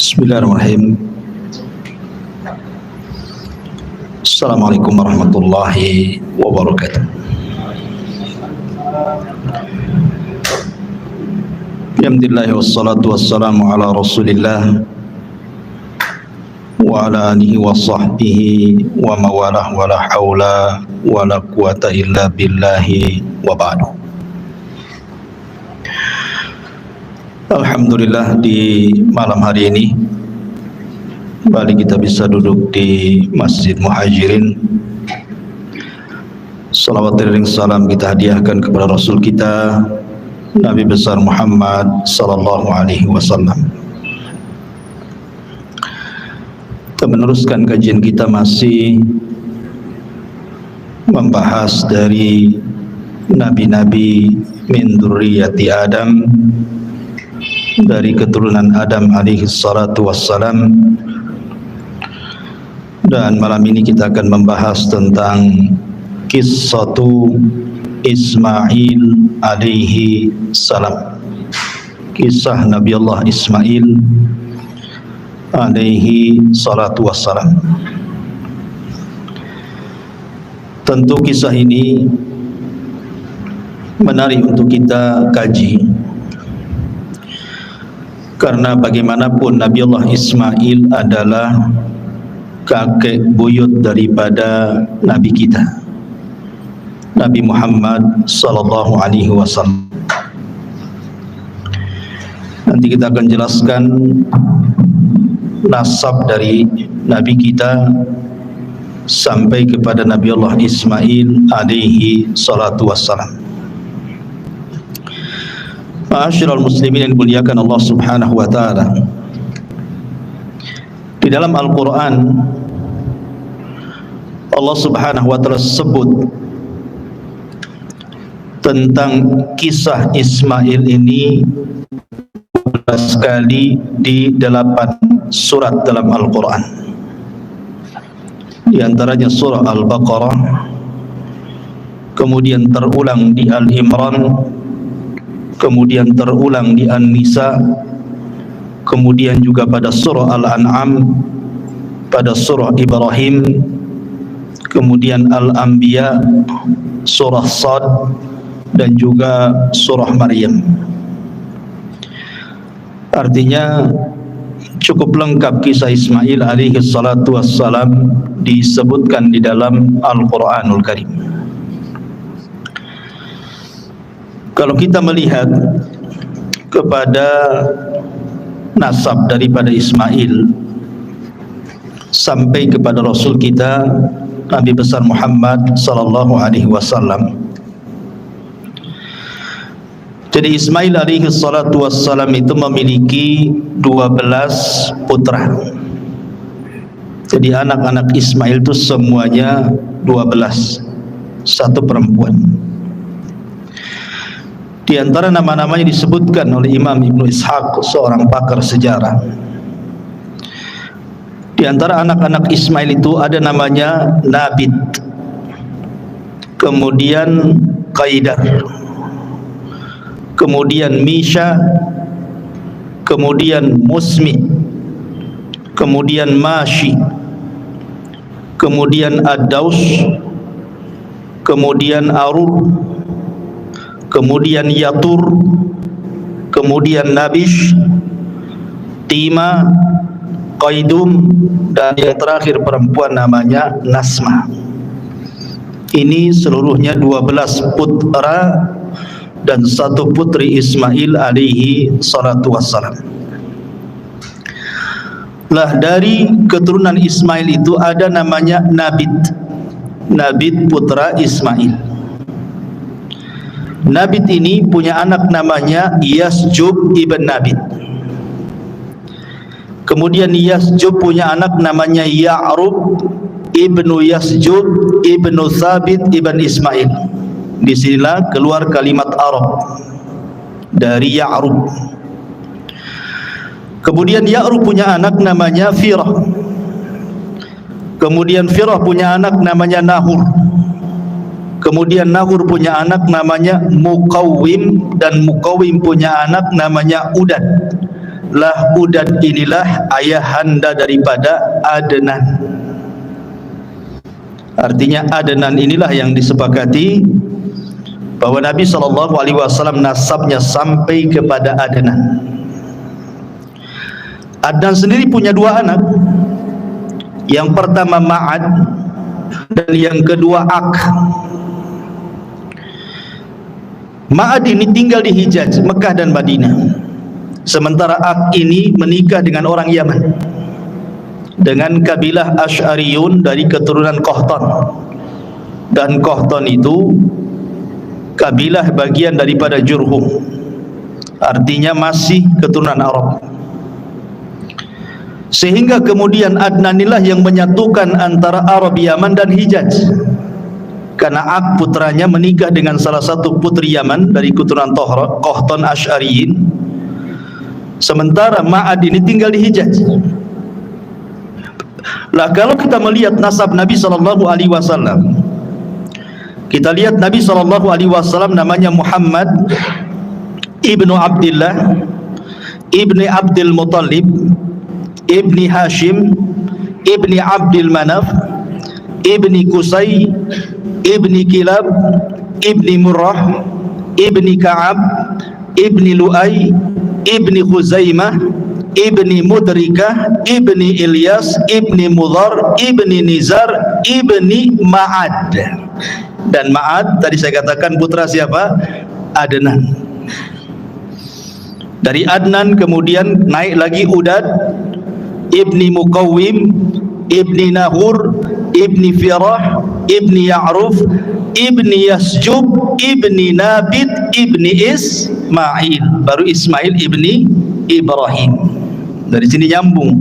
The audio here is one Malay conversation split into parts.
Bismillahirrahmanirrahim. Assalamualaikum warahmatullahi wabarakatuh. Alhamdulillah wassalatu wassalamu ala rasulillah wa ala alihi wa sahbihi wa mawalah wa la hawla wa la quwata illa billahi wa ba'du. Alhamdulillah, di malam hari ini kembali kita bisa duduk di Masjid Muhajirin. Salawat dan salam kita hadiahkan kepada Rasul kita Nabi besar Muhammad sallallahu alaihi wasallam. Kita meneruskan kajian kita masih membahas dari nabi-nabi min dzurriyyati Adam, dari keturunan Adam alaihi salatu wassalam. Dan malam ini kita akan membahas tentang kisatu Ismail alaihi salam, kisah Nabi Allah Ismail alaihi salatu wassalam. Tentu kisah ini menarik untuk kita kaji, karena bagaimanapun Nabi Allah Ismail adalah kakek buyut daripada Nabi kita, Nabi Muhammad sallallahu alaihi wasallam. Nanti kita akan jelaskan nasab dari Nabi kita sampai kepada Nabi Allah Ismail alaihi salatu wassalam. Ma'asyiral muslimin yang dimuliakan Allah Subhanahu wa taala, di dalam Al-Qur'an Allah Subhanahu wa taala sebut tentang kisah Ismail ini 12 kali di 8 surat dalam Al-Qur'an. Di antaranya surah Al-Baqarah, kemudian terulang di Al-Imran, kemudian terulang di An-Nisa, kemudian juga pada surah Al-An'am, pada surah Ibrahim, kemudian Al-Anbiya, surah Sad, dan juga surah Maryam. Artinya cukup lengkap kisah Ismail alaihi salatu wassalam disebutkan di dalam Al-Quranul Karim. Kalau kita melihat kepada nasab daripada Ismail sampai kepada Rasul kita Nabi besar Muhammad sallallahu alaihi wasallam, jadi Ismail alaihi salatu wassalam itu memiliki 12 putra. Jadi anak-anak Ismail itu semuanya 12, satu perempuan. Di antara nama-namanya disebutkan oleh Imam Ibnu Ishaq, seorang pakar sejarah. Di antara anak-anak Ismail itu ada namanya Nabit, kemudian Qaidar, kemudian Misha, kemudian Musmi, kemudian Mashi, kemudian Ad-Daus, kemudian Arur, kemudian Yatur, kemudian Nabish, Tima, Qaidum, dan yang terakhir perempuan namanya Nasma. Ini seluruhnya 12 putra dan satu putri Ismail alaihi salatu wassalam. Lah, dari keturunan Ismail itu ada namanya Nabit. Nabit putra Ismail. Nabit ini punya anak namanya Yasjub ibn Nabit. Kemudian Yasjub punya anak namanya Ya'rub ibnu Yasjub ibnu Thabit ibn Ismail. Disinilah keluar kalimat Arab dari Ya'rub. Kemudian Ya'rub punya anak namanya Firah. Kemudian Firah punya anak namanya Nahur. Kemudian Nahur punya anak namanya Muqawwim, dan Muqawwim punya anak namanya Udad. lah Udad inilah ayahanda daripada Adnan. Artinya Adnan inilah yang disepakati bahwa Nabi SAW nasabnya sampai kepada Adnan. Adnan sendiri punya dua anak. Yang pertama Ma'ad dan yang kedua Ak. Ma'ad ini tinggal di Hijaz, Mekah dan Madinah. Sementara Ak ini menikah dengan orang Yaman, dengan kabilah Asy'ariyun dari keturunan Qahtan. Dan Qahtan itu kabilah bagian daripada Jurhum, artinya masih keturunan Arab. Sehingga kemudian Adnan inilah yang menyatukan antara Arab Yaman dan Hijaz, karena Ak putranya menikah dengan salah satu putri Yaman dari keturunan Qahtan Asy'ariyin, sementara Ma'ad ini tinggal di Hijaz. Lah kalau kita melihat nasab Nabi SAW, kita lihat Nabi SAW namanya Muhammad ibnu Abdullah ibni Abdul Muttalib ibni Hashim ibni Abdul Manaf ibni Qusay ibni Kilab ibni Murrah ibni Ka'ab ibni Lu'ay ibni Khuzaimah ibni Mudrikah ibni Ilyas ibni Mudhar ibni Nizar ibni Ma'ad. Dan Ma'ad tadi saya katakan putra siapa? Adnan. Dari Adnan kemudian naik lagi Udad ibni Muqawwim ibni Nahur ibni Firah ibni Ya'ruf ibni Yasjub ibni Nabit ibni Ismail, baru Ismail ibni Ibrahim. Dari sini nyambung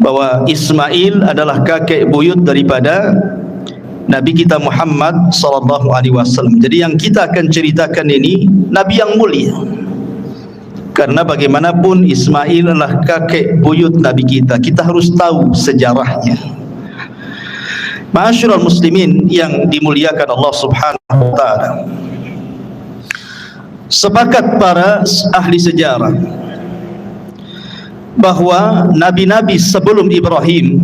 bahwa Ismail adalah kakek buyut daripada Nabi kita Muhammad SAW. Jadi yang kita akan ceritakan ini Nabi yang mulia, karena bagaimanapun Ismail adalah kakek buyut Nabi kita. Kita harus tahu sejarahnya. Ma'asyiral muslimin yang dimuliakan Allah Subhanahu wa taala, sepakat para ahli sejarah bahwa nabi-nabi sebelum Ibrahim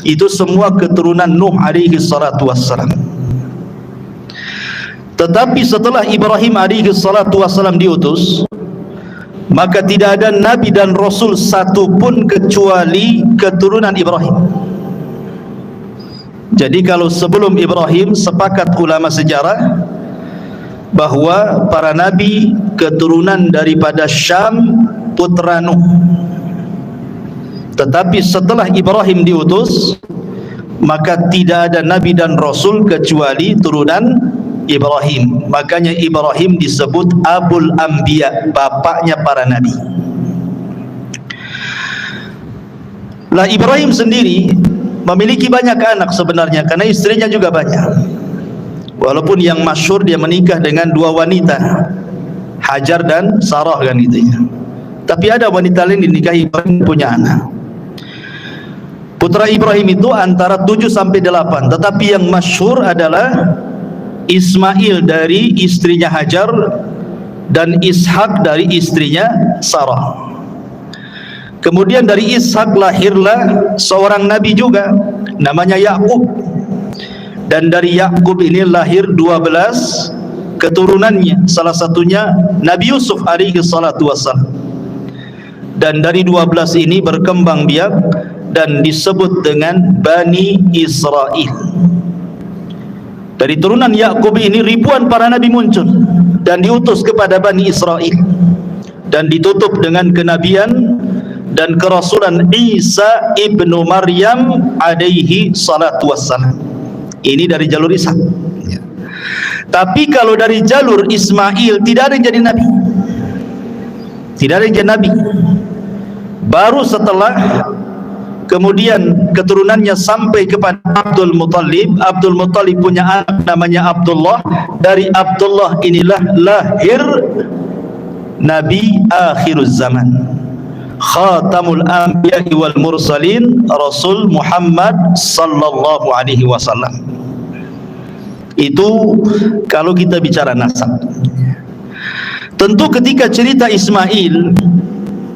itu semua keturunan Nuh alaihi salatu wassalam. Tetapi setelah Ibrahim alaihi salatu wassalam diutus, maka tidak ada nabi dan rasul satu pun kecuali keturunan Ibrahim. Jadi kalau sebelum Ibrahim, sepakat ulama sejarah bahwa para nabi keturunan daripada Syam, putra Nuh. Tetapi setelah Ibrahim diutus, maka tidak ada nabi dan rasul kecuali turunan Ibrahim. Makanya Ibrahim disebut Abul Anbiya, bapaknya para nabi. Lah Ibrahim sendiri memiliki banyak anak sebenarnya, karena istrinya juga banyak. Walaupun yang masyhur dia menikah dengan dua wanita, Hajar dan Sarah kan gitu ya. Tapi ada wanita lain dinikahi Ibrahim punya anak. Putra Ibrahim itu antara 7 sampai 8, tetapi yang masyhur adalah Ismail dari istrinya Hajar dan Ishak dari istrinya Sarah. Kemudian dari Ishak lahirlah seorang nabi juga namanya Yakub. Dan dari Yakub ini lahir 12 keturunannya, salah satunya Nabi Yusuf alaihi salatu wassalam. Dan dari 12 ini berkembang biak dan disebut dengan Bani Israel. Dari turunan Yakub ini ribuan para nabi muncul dan diutus kepada Bani Israel, dan ditutup dengan kenabian dan kerasulan Isa ibnu Maryam alaihi salatu wassalam. Ini dari jalur Ishak ya. Tapi kalau dari jalur Ismail tidak ada yang jadi nabi, tidak ada yang jadi nabi. Baru setelah kemudian keturunannya sampai kepada Abdul Muttalib. Abdul Muttalib punya anak namanya Abdullah. Dari Abdullah inilah lahir Nabi akhiruz zaman, Khatamul Anbiya wal Mursalin, Rasul Muhammad sallallahu alaihi wasallam. Itu kalau kita bicara nasab. Tentu ketika cerita Ismail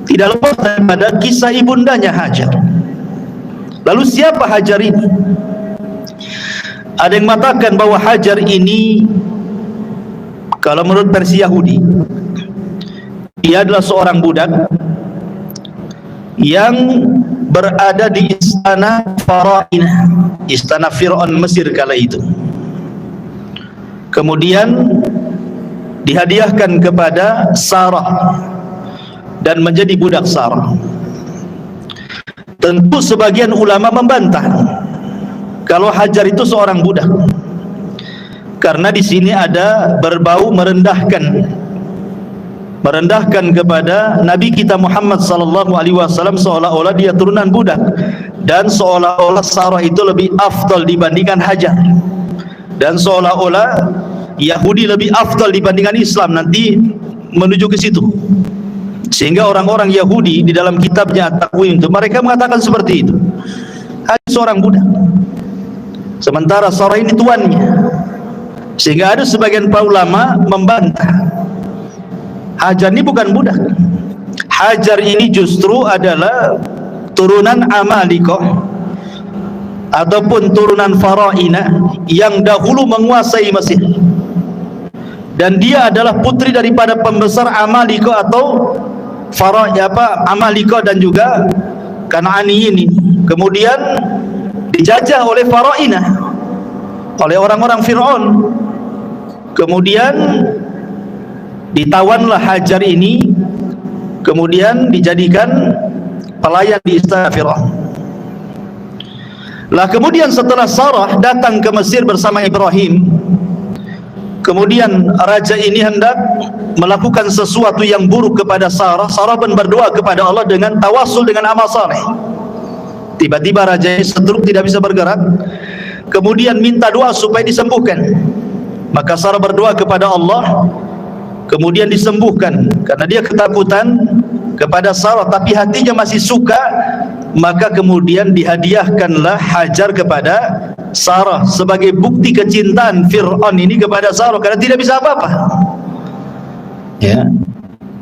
tidak lepas daripada kisah ibundanya Hajar. Lalu siapa Hajar ini? Ada yang mengatakan bahwa Hajar ini, kalau menurut versi Yahudi, ia adalah seorang budak yang berada di istana Farainah, istana Fir'aun Mesir kala itu. Kemudian dihadiahkan kepada Sarah dan menjadi budak Sarah. Tentu sebagian ulama membantah kalau Hajar itu seorang budak, karena di sini ada berbau merendahkan kepada Nabi kita Muhammad sallallahu alaihi wasallam, seolah-olah dia turunan budak, dan seolah-olah Sarah itu lebih afdal dibandingkan Hajar, dan seolah-olah Yahudi lebih afdal dibandingkan Islam. Nanti menuju ke situ, sehingga orang-orang Yahudi di dalam kitabnya At-Takwim itu mereka mengatakan seperti itu. Hajar seorang budak, sementara Sarah ini tuannya. Sehingga ada sebagian para ulama membantah, Hajar ini bukan budak. Hajar ini justru adalah turunan Amalikoh ataupun turunan Farainah yang dahulu menguasai Mesir, dan dia adalah putri daripada pembesar Amalikoh atau Amalikoh dan juga Kan'aniyin ini. Kemudian dijajah oleh Farainah, oleh orang-orang Fir'aun. Kemudian ditawanlah Hajar ini, kemudian dijadikan pelayan di istana Fir'aun. Lah kemudian setelah Sarah datang ke Mesir bersama Ibrahim, kemudian raja ini hendak melakukan sesuatu yang buruk kepada Sarah. Sarah pun berdoa kepada Allah dengan tawasul dengan amal saleh. Tiba-tiba raja ini stroke, tidak bisa bergerak, kemudian minta doa supaya disembuhkan. Maka Sarah berdoa kepada Allah, kemudian disembuhkan. Karena dia ketakutan kepada Sarah tapi hatinya masih suka, maka kemudian dihadiahkanlah Hajar kepada Sarah sebagai bukti kecintaan Fir'aun ini kepada Sarah, karena tidak bisa apa-apa. Ya.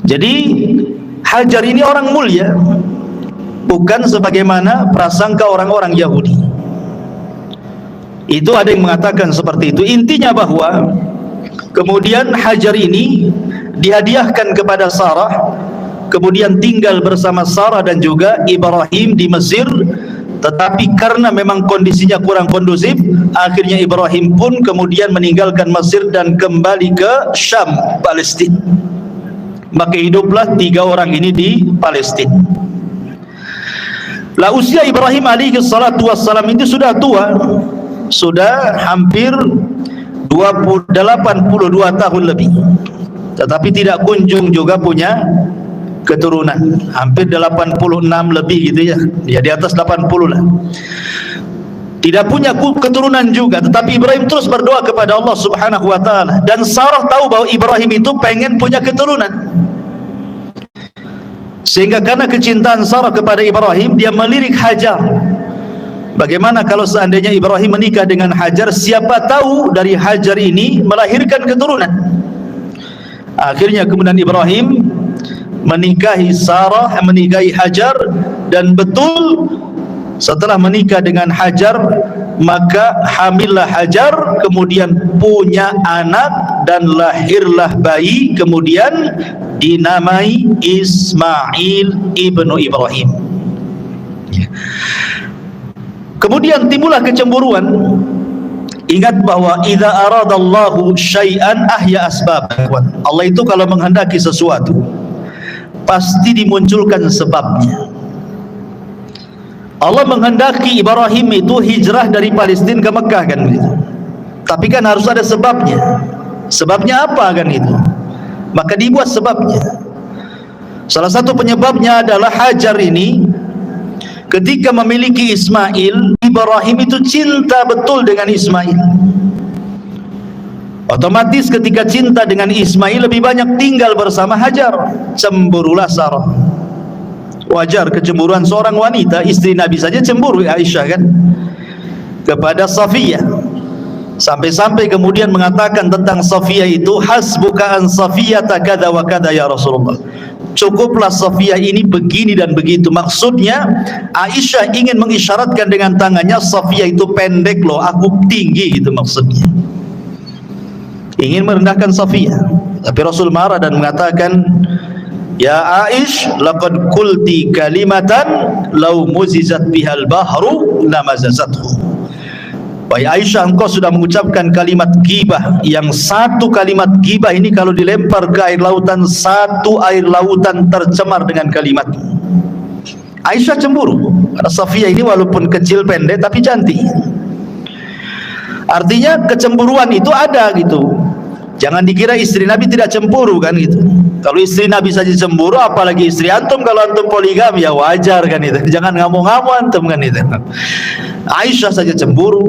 Jadi Hajar ini orang mulia, bukan sebagaimana prasangka orang-orang Yahudi. Itu ada yang mengatakan seperti itu. Intinya bahwa kemudian Hajar ini dihadiahkan kepada Sarah, kemudian tinggal bersama Sarah dan juga Ibrahim di Mesir. Tetapi karena memang kondisinya kurang kondusif, akhirnya Ibrahim pun kemudian meninggalkan Mesir dan kembali ke Syam, Palestina. Maka hiduplah 3 orang ini di Palestina. Lah usia Ibrahim alaihi salatu wassalam itu sudah tua, sudah hampir 82 tahun lebih, tetapi tidak kunjung juga punya keturunan. Hampir 86 lebih gitu ya, ya di atas 80 lah. Tidak punya keturunan juga, tetapi Ibrahim terus berdoa kepada Allah Subhanahu wa taala, dan Sarah tahu bahwa Ibrahim itu pengen punya keturunan. Sehingga karena kecintaan Sarah kepada Ibrahim, dia melirik Hajar. Bagaimana kalau seandainya Ibrahim menikah dengan Hajar, siapa tahu dari Hajar ini melahirkan keturunan. Akhirnya kemudian Ibrahim menikahi Sarah, menikahi Hajar, dan betul setelah menikah dengan Hajar, maka hamillah Hajar, kemudian punya anak dan lahirlah bayi, kemudian dinamai Ismail ibnu Ibrahim. Kemudian timbullah kecemburuan. Ingat bahwa idza aradallahu syai'an ahya asbab. Allah itu kalau menghendaki sesuatu pasti dimunculkan sebabnya. Allah menghendaki Ibrahim itu hijrah dari Palestina ke Mekah kan begitu. Tapi kan harus ada sebabnya. Sebabnya apa kan itu? Maka dibuat sebabnya. Salah satu penyebabnya adalah Hajar ini ketika memiliki Ismail, Ibrahim itu cinta betul dengan Ismail. Otomatis ketika cinta dengan Ismail lebih banyak tinggal bersama Hajar. Cemburulah Sarah. Wajar kecemburuan seorang wanita, istri Nabi saja cemburu, Aisyah kan, kepada Safiyah. Sampai-sampai kemudian mengatakan tentang Safiyah itu, hasbuka an Safiyata kada wa kada ya Rasulullah, cukuplah Safiyah ini begini dan begitu. Maksudnya Aisyah ingin mengisyaratkan dengan tangannya, Safiyah itu pendek loh, aku tinggi, itu maksudnya. Ingin merendahkan Safiyah. Tapi Rasul marah dan mengatakan, ya Aish, laqad qulti kalimatan law muzizat bihal bahru lamazazathu. Wahai Aisyah, engkau sudah mengucapkan kalimat ghibah, yang satu kalimat ghibah ini kalau dilempar ke air lautan, satu air lautan tercemar dengan kalimat. Aisyah cemburu karena Safiyah ini walaupun kecil pendek tapi cantik. Artinya kecemburuan itu ada gitu. Jangan dikira istri Nabi tidak cemburu kan gitu. Kalau istri Nabi saja cemburu, apalagi istri antum. Kalau antum poligami ya wajar kan itu. Jangan ngamuk-ngamuk antum kan itu. Aisyah saja cemburu,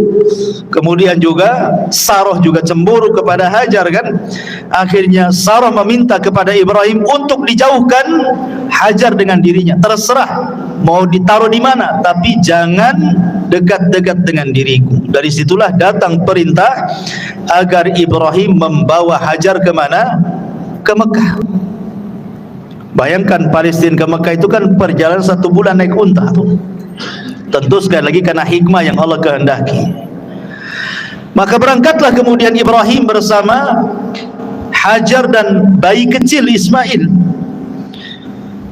kemudian juga Sarah juga cemburu kepada Hajar kan. Akhirnya Sarah meminta kepada Ibrahim untuk dijauhkan Hajar dengan dirinya. Terserah mau ditaruh di mana, tapi jangan dekat-dekat dengan diriku. Dari situlah datang perintah agar Ibrahim membawa Hajar ke mana? Ke Mekah. Bayangkan Palestina ke Mekah itu kan perjalanan 1 bulan naik unta tuh. Tentu sekali lagi karena hikmah yang Allah kehendaki. Maka berangkatlah kemudian Ibrahim bersama Hajar dan bayi kecil Ismail.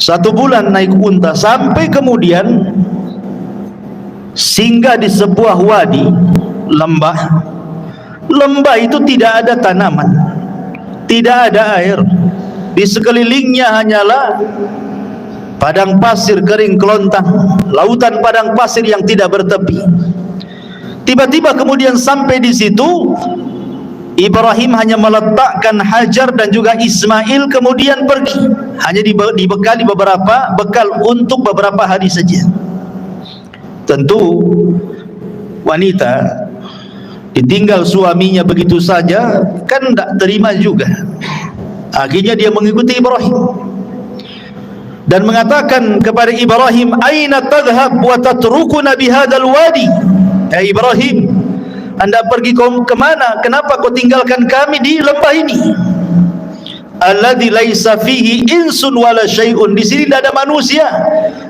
1 bulan naik unta sampai kemudian singgah di sebuah wadi, lembah. Lembah itu tidak ada tanaman, tidak ada air. Di sekelilingnya hanyalah padang pasir kering kelontang, lautan padang pasir yang tidak bertepi. Tiba-tiba kemudian sampai di situ, Ibrahim hanya meletakkan Hajar dan juga Ismail, kemudian pergi. Hanya dibekali beberapa bekal untuk beberapa hari saja. Tentu wanita ditinggal suaminya begitu saja kan tidak terima juga. Akhirnya dia mengikuti Ibrahim dan mengatakan kepada Ibrahim, aina tadhhab wa tatrukuna bihadzal wadi? Ya Ibrahim, Anda pergi kemana? Kenapa kau tinggalkan kami di lembah ini? Alladzi laisa fihi insun wala syai'un. Di sini tidak ada manusia,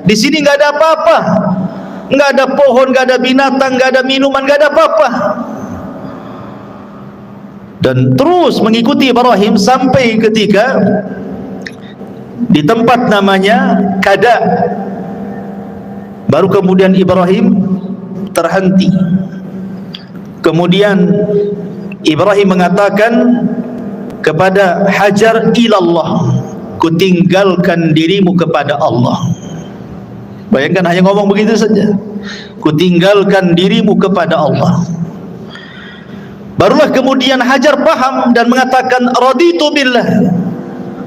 di sini enggak ada apa-apa, enggak ada pohon, enggak ada binatang, enggak ada minuman, enggak ada apa-apa. Dan terus mengikuti Ibrahim sampai ketika di tempat namanya Kada. Baru kemudian Ibrahim terhenti. Kemudian Ibrahim mengatakan kepada Hajar, ilallah, kutinggalkan dirimu kepada Allah. Bayangkan hanya ngomong begitu saja, kutinggalkan dirimu kepada Allah. Barulah kemudian Hajar paham dan mengatakan, raditu billah.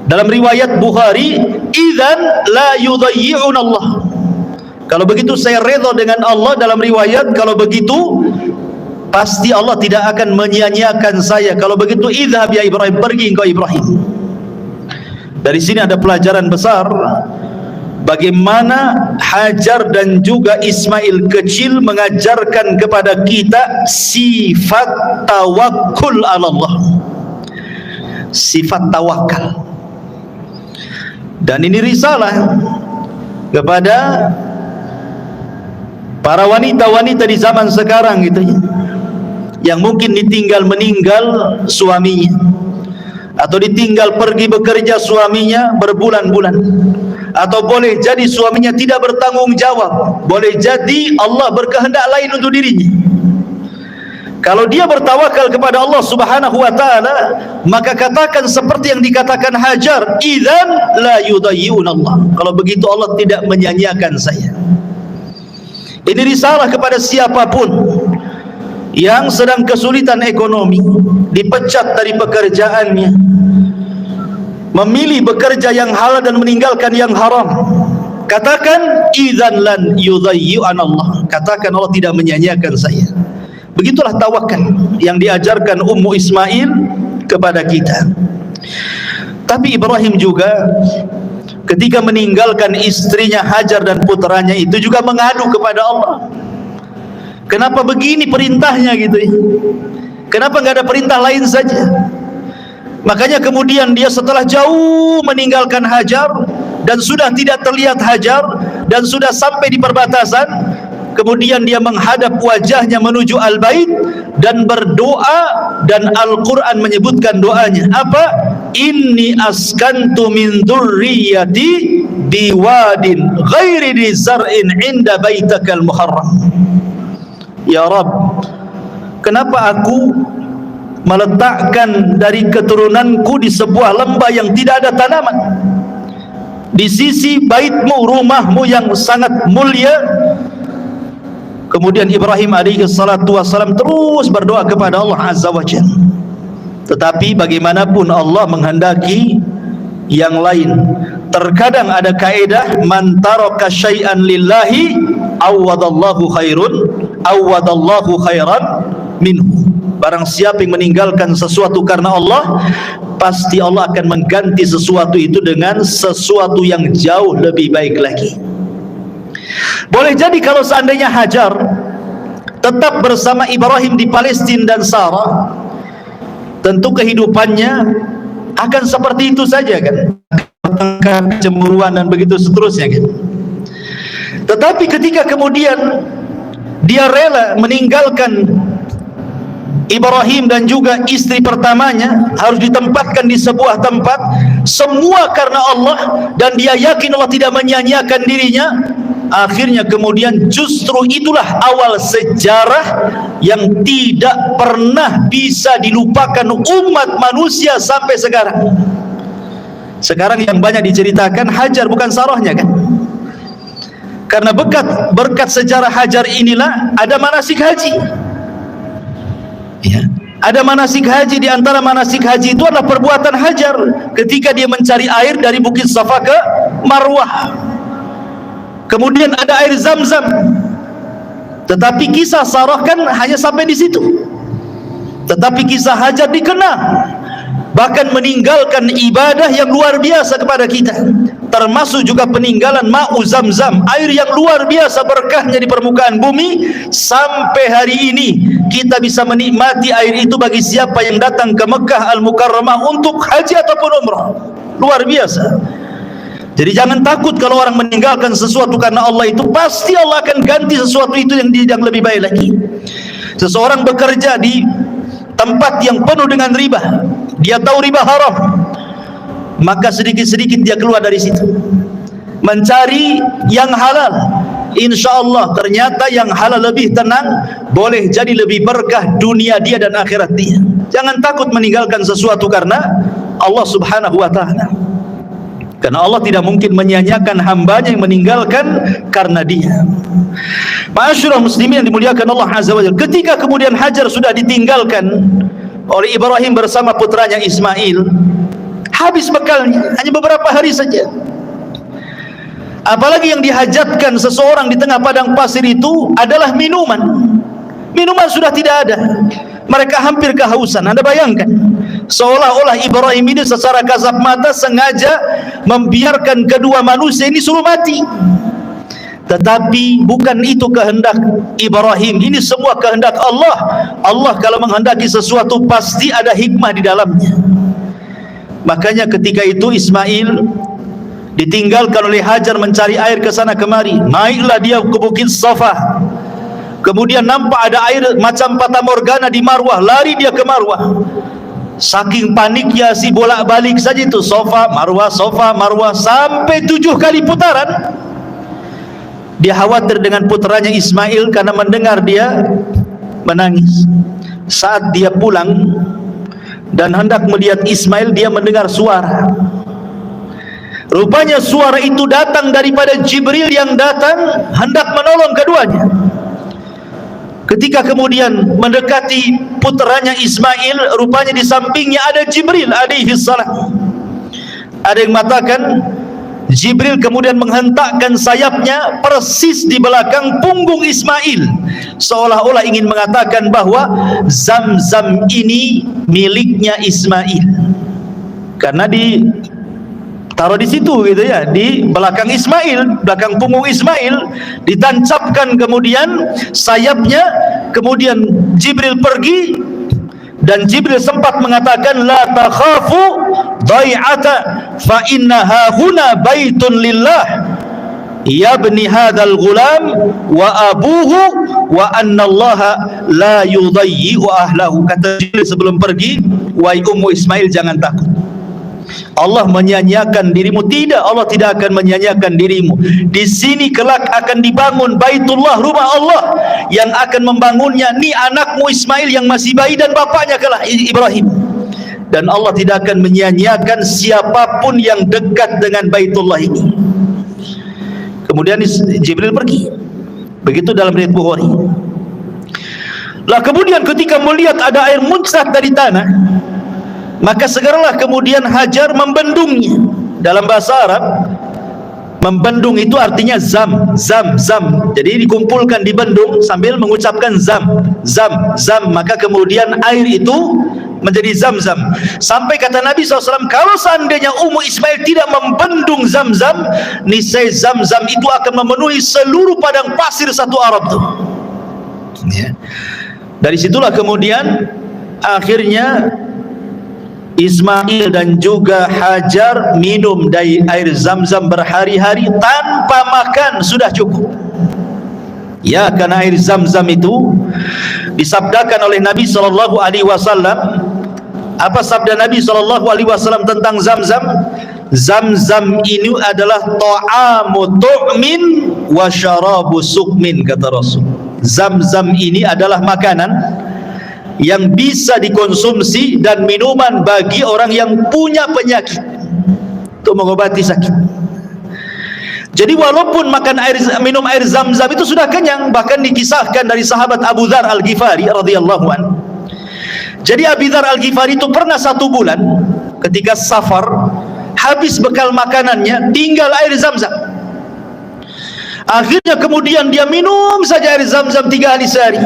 Dalam riwayat Bukhari, idzan la yudayyi'un Allah. Kalau begitu saya redha dengan Allah. Dalam riwayat, kalau begitu pasti Allah tidak akan menyia-nyiakan saya. Kalau begitu idhab ya Ibrahim, pergi engkau Ibrahim. Dari sini ada pelajaran besar bagaimana Hajar dan juga Ismail kecil mengajarkan kepada kita sifat tawakkul ala Allah, sifat tawakal. Dan ini risalah kepada para wanita-wanita di zaman sekarang gitu ya, yang mungkin ditinggal meninggal suaminya, atau ditinggal pergi bekerja suaminya berbulan-bulan, atau boleh jadi suaminya tidak bertanggung jawab, boleh jadi Allah berkehendak lain untuk dirinya. Kalau dia bertawakal kepada Allah Subhanahu wa taala, maka katakan seperti yang dikatakan Hajar, idzan la yudayyi'un Allah. Kalau begitu Allah tidak menyia-nyiakan saya. Ini risalah kepada siapapun yang sedang kesulitan ekonomi, dipecat dari pekerjaannya, memilih bekerja yang halal dan meninggalkan yang haram. Katakan idzan lan yudayyi'un Allah. Katakan Allah tidak menyia-nyiakan saya. Begitulah tawakal yang diajarkan Ummu Ismail kepada kita. Tapi Ibrahim juga ketika meninggalkan istrinya Hajar dan putranya itu juga mengadu kepada Allah. Kenapa begini perintahnya gitu ya? Kenapa nggak ada perintah lain saja? Makanya kemudian dia setelah jauh meninggalkan Hajar dan sudah tidak terlihat Hajar dan sudah sampai di perbatasan, kemudian dia menghadap wajahnya menuju Al-Bait dan berdoa, dan Al-Quran menyebutkan doanya apa? Inni askantu min dzurriyyati biwadin ghairi dzi zar'in 'inda baitakal muharram. Ya Rabb, kenapa aku meletakkan dari keturunanku di sebuah lembah yang tidak ada tanaman, di sisi baitmu, rumahmu yang sangat mulia? Kemudian Ibrahim alaihi salatu wassalam terus berdoa kepada Allah Azza wa Jalla. Tetapi bagaimanapun Allah menghendaki yang lain. Terkadang ada kaedah, man taraka syai'an lillahi awwadallahu khairan minhu. Barang siapa yang meninggalkan sesuatu karena Allah, pasti Allah akan mengganti sesuatu itu dengan sesuatu yang jauh lebih baik lagi. Boleh jadi kalau seandainya Hajar tetap bersama Ibrahim di Palestina dan Sarah, tentu kehidupannya akan seperti itu saja kan, kecemburuan dan begitu seterusnya kan. Tetapi ketika kemudian dia rela meninggalkan Ibrahim dan juga istri pertamanya, harus ditempatkan di sebuah tempat, semua karena Allah, dan dia yakin Allah tidak menyia-nyiakan dirinya. Akhirnya kemudian justru itulah awal sejarah yang tidak pernah bisa dilupakan umat manusia sampai sekarang. Sekarang yang banyak diceritakan Hajar, bukan Sarahnya kan? Karena berkat sejarah Hajar inilah ada manasik haji. Ya, ada manasik haji. Di antara manasik haji itu adalah perbuatan Hajar ketika dia mencari air dari Bukit Safa ke Marwah. Kemudian ada air Zam-Zam. Tetapi kisah Sarah kan hanya sampai di situ. Tetapi kisah Hajar dikenal, bahkan meninggalkan ibadah yang luar biasa kepada kita, termasuk juga peninggalan ma'u Zam-Zam, air yang luar biasa berkahnya di permukaan bumi. Sampai hari ini kita bisa menikmati air itu bagi siapa yang datang ke Mekah Al-Mukarramah untuk haji ataupun umrah. Luar biasa. Jadi jangan takut kalau orang meninggalkan sesuatu karena Allah, itu pasti Allah akan ganti sesuatu itu yang lebih baik lagi. Seseorang bekerja di tempat yang penuh dengan riba, dia tahu riba haram, maka sedikit-sedikit dia keluar dari situ mencari yang halal. Insya Allah ternyata yang halal lebih tenang, boleh jadi lebih berkah dunia dia dan akhirat dia. Jangan takut meninggalkan sesuatu karena Allah subhanahu wa ta'ala, karena Allah tidak mungkin menyia-nyiakan hambanya yang meninggalkan karena dia. Ma'asyiral muslimin yang dimuliakan Allah Azza wa Jalla, ketika kemudian Hajar sudah ditinggalkan oleh Ibrahim bersama putranya Ismail, habis bekalnya, hanya beberapa hari saja. Apalagi yang dihajatkan seseorang di tengah padang pasir itu adalah minuman. Minuman sudah tidak ada, mereka hampir kehausan. Anda bayangkan, seolah-olah Ibrahim ini secara kasat mata sengaja membiarkan kedua manusia ini suruh mati. Tetapi bukan itu kehendak Ibrahim, ini semua kehendak Allah. Allah kalau menghendaki sesuatu pasti ada hikmah di dalamnya. Makanya ketika itu Ismail ditinggalkan oleh Hajar mencari air ke sana kemari. Naiklah dia ke Bukit Safa. Kemudian nampak ada air macam fata morgana di Marwah, lari dia ke Marwah. Saking paniknya si bolak-balik saja itu, Safa Marwah, sampai 7 kali putaran. Dia khawatir dengan putranya Ismail karena mendengar dia menangis. Saat dia pulang dan hendak melihat Ismail, dia mendengar suara. Rupanya suara itu datang daripada Jibril yang datang hendak menolong keduanya. Ketika kemudian mendekati putranya Ismail, rupanya di sampingnya ada Jibril alaihi salam. Ada yang mengatakan Jibril kemudian menghentakkan sayapnya persis di belakang punggung Ismail, seolah-olah ingin mengatakan bahwa Zam-Zam ini miliknya Ismail, karena taruh di situ gitu ya, di belakang Ismail, belakang punggung Ismail, ditancapkan kemudian sayapnya. Kemudian Jibril pergi, Dan Jibril sempat mengatakan, la takhafu dhai'ata fa innaha huna baitun lillah yabni hadzal ghulam wa abuhu wa anna Allah la yudayyi'u ahlahu. Kata Jibril sebelum pergi, wahai Ummu Ismail, jangan takut, Allah menyia-nyiakan dirimu. Tidak, Allah tidak akan menyia-nyiakan dirimu. Di sini kelak akan dibangun Baitullah, rumah Allah, yang akan membangunnya ni anakmu Ismail yang masih bayi dan bapaknya kelak Ibrahim. Dan Allah tidak akan menyia-nyiakan siapapun yang dekat dengan Baitullah ini. Kemudian Jibril pergi. Begitu dalam riwayat Bukhari. Lah kemudian ketika melihat ada air muncrat dari tanah, maka segeralah kemudian Hajar membendungnya. Dalam bahasa Arab, membendung itu artinya zam. Jadi dikumpulkan di bendung sambil mengucapkan zam. Maka kemudian air itu menjadi zam-zam. Sampai kata Nabi SAW, kalau seandainya Ummu Ismail tidak membendung zam-zam, niscaya zam-zam itu akan memenuhi seluruh padang pasir satu Arab itu. Ya. Dari situlah kemudian akhirnya Ismail dan juga Hajar minum dari air zam-zam berhari-hari tanpa makan, sudah cukup. Ya, karena air zam-zam itu disabdakan oleh Nabi SAW. Apa sabda Nabi SAW tentang zam-zam? Zam-zam ini adalah ta'amu tu'min wa syarabu sukmin, kata Rasul. Zam-zam ini adalah makanan yang bisa dikonsumsi dan minuman bagi orang yang punya penyakit, untuk mengobati sakit. Jadi walaupun minum air zam-zam itu sudah kenyang, bahkan dikisahkan dari sahabat Abu Dzar Al-Ghifari radhiyallahu anhu. Jadi Abu Dzar Al-Ghifari itu pernah 1 bulan ketika safar, habis bekal makanannya, tinggal air zam-zam. Akhirnya kemudian dia minum saja air zam-zam 3 hari sehari.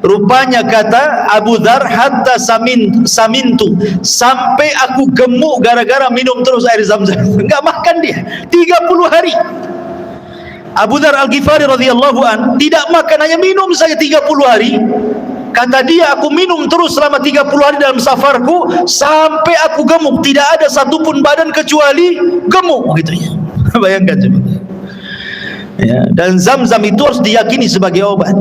Rupanya kata Abu Dzar, hatta samintu, sampai aku gemuk gara-gara minum terus air zam-zam. Enggak makan dia 30 hari. Abu Dzar Al-Ghifari radhiyallahu an tidak makan, hanya minum saja 30 hari. Kata dia, aku minum terus selama 30 hari dalam safarku sampai aku gemuk, tidak ada satupun badan kecuali gemuk, gitu ya. Bayangkan coba. Ya, dan zam-zam itu harus diyakini sebagai obat.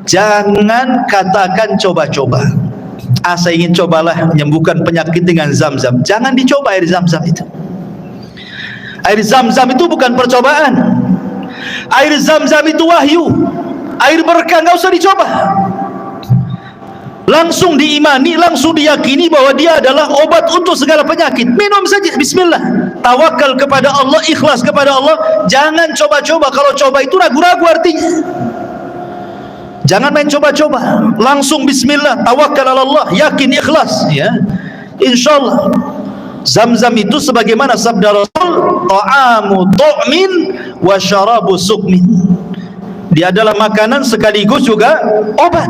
Jangan katakan coba-coba. Saya ingin cobalah menyembuhkan penyakit dengan zam-zam. Jangan dicoba air zam-zam itu. Air zam-zam itu bukan percobaan. Air zam-zam itu wahyu. Air berkah, nggak usah dicoba. Langsung diimani, langsung diyakini bahwa dia adalah obat untuk segala penyakit. Minum saja, bismillah. Tawakal kepada Allah, ikhlas kepada Allah. Jangan coba-coba. Kalau coba itu ragu-ragu artinya. Jangan main coba-coba. Langsung bismillah, tawakal Allah, yakin, ikhlas, ya. Insyaallah. Zam-zam itu sebagaimana sabda Rasul, ta'amu tu'min wa syarabu sukmin. Dia adalah makanan sekaligus juga obat.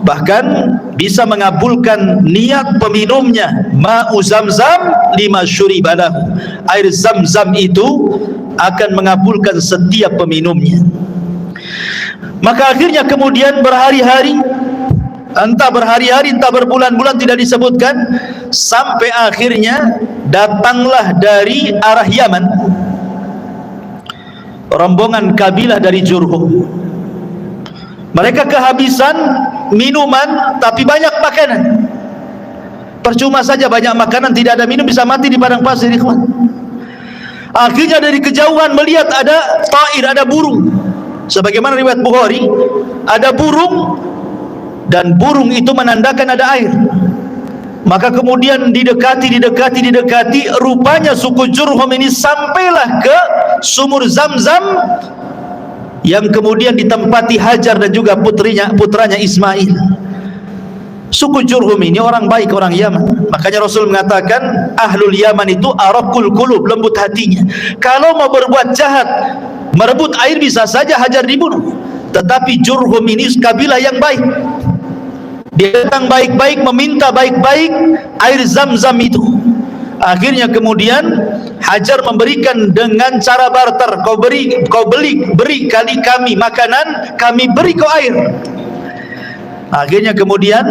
Bahkan bisa mengabulkan niat peminumnya. Ma'u zam-zam lima syuribalahu. Air zam-zam itu akan mengabulkan setiap peminumnya. Maka akhirnya kemudian berhari-hari, entah berhari-hari entah berbulan-bulan tidak disebutkan, sampai akhirnya datanglah dari arah Yaman rombongan kabilah dari Jurhum. Mereka kehabisan minuman tapi banyak makanan. Percuma saja banyak makanan, tidak ada minum, bisa mati di padang pasir, ikhwan. Akhirnya dari kejauhan melihat ada ta'ir, ada burung. Sebagaimana riwayat Bukhari, ada burung, dan burung itu menandakan ada air. Maka kemudian didekati, rupanya suku Jurhum ini sampailah ke sumur Zam-Zam yang kemudian ditempati Hajar dan juga putranya Ismail. Suku Jurhum ini orang baik, orang Yaman. Makanya Rasul mengatakan ahlul Yaman itu araqul qulub, lembut hatinya. Kalau mau berbuat jahat, merebut air, bisa saja Hajar dibunuh. Tetapi Jurhum ini kabilah yang baik. Dia datang baik-baik, meminta baik-baik air Zam-Zam itu. Akhirnya kemudian Hajar memberikan dengan cara barter, kau beri kali kami makanan, kami beri kau air. Akhirnya kemudian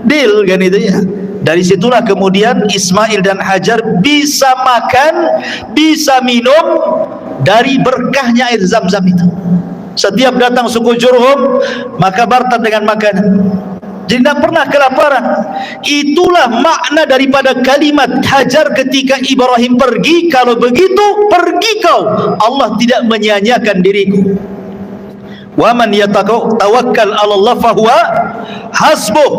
deal kan itu ya. Dari situlah kemudian Ismail dan Hajar bisa makan, bisa minum dari berkahnya air Zam-Zam itu. Setiap datang suku Jurhum maka barter dengan makanan. Jadi tidak pernah kelaparan. Itulah makna daripada kalimat Hajar ketika Ibrahim pergi. Kalau begitu, pergi kau, Allah tidak menyia-nyiakan diriku. Wa man yatawakkal 'ala Allah fahuwa hasbuh.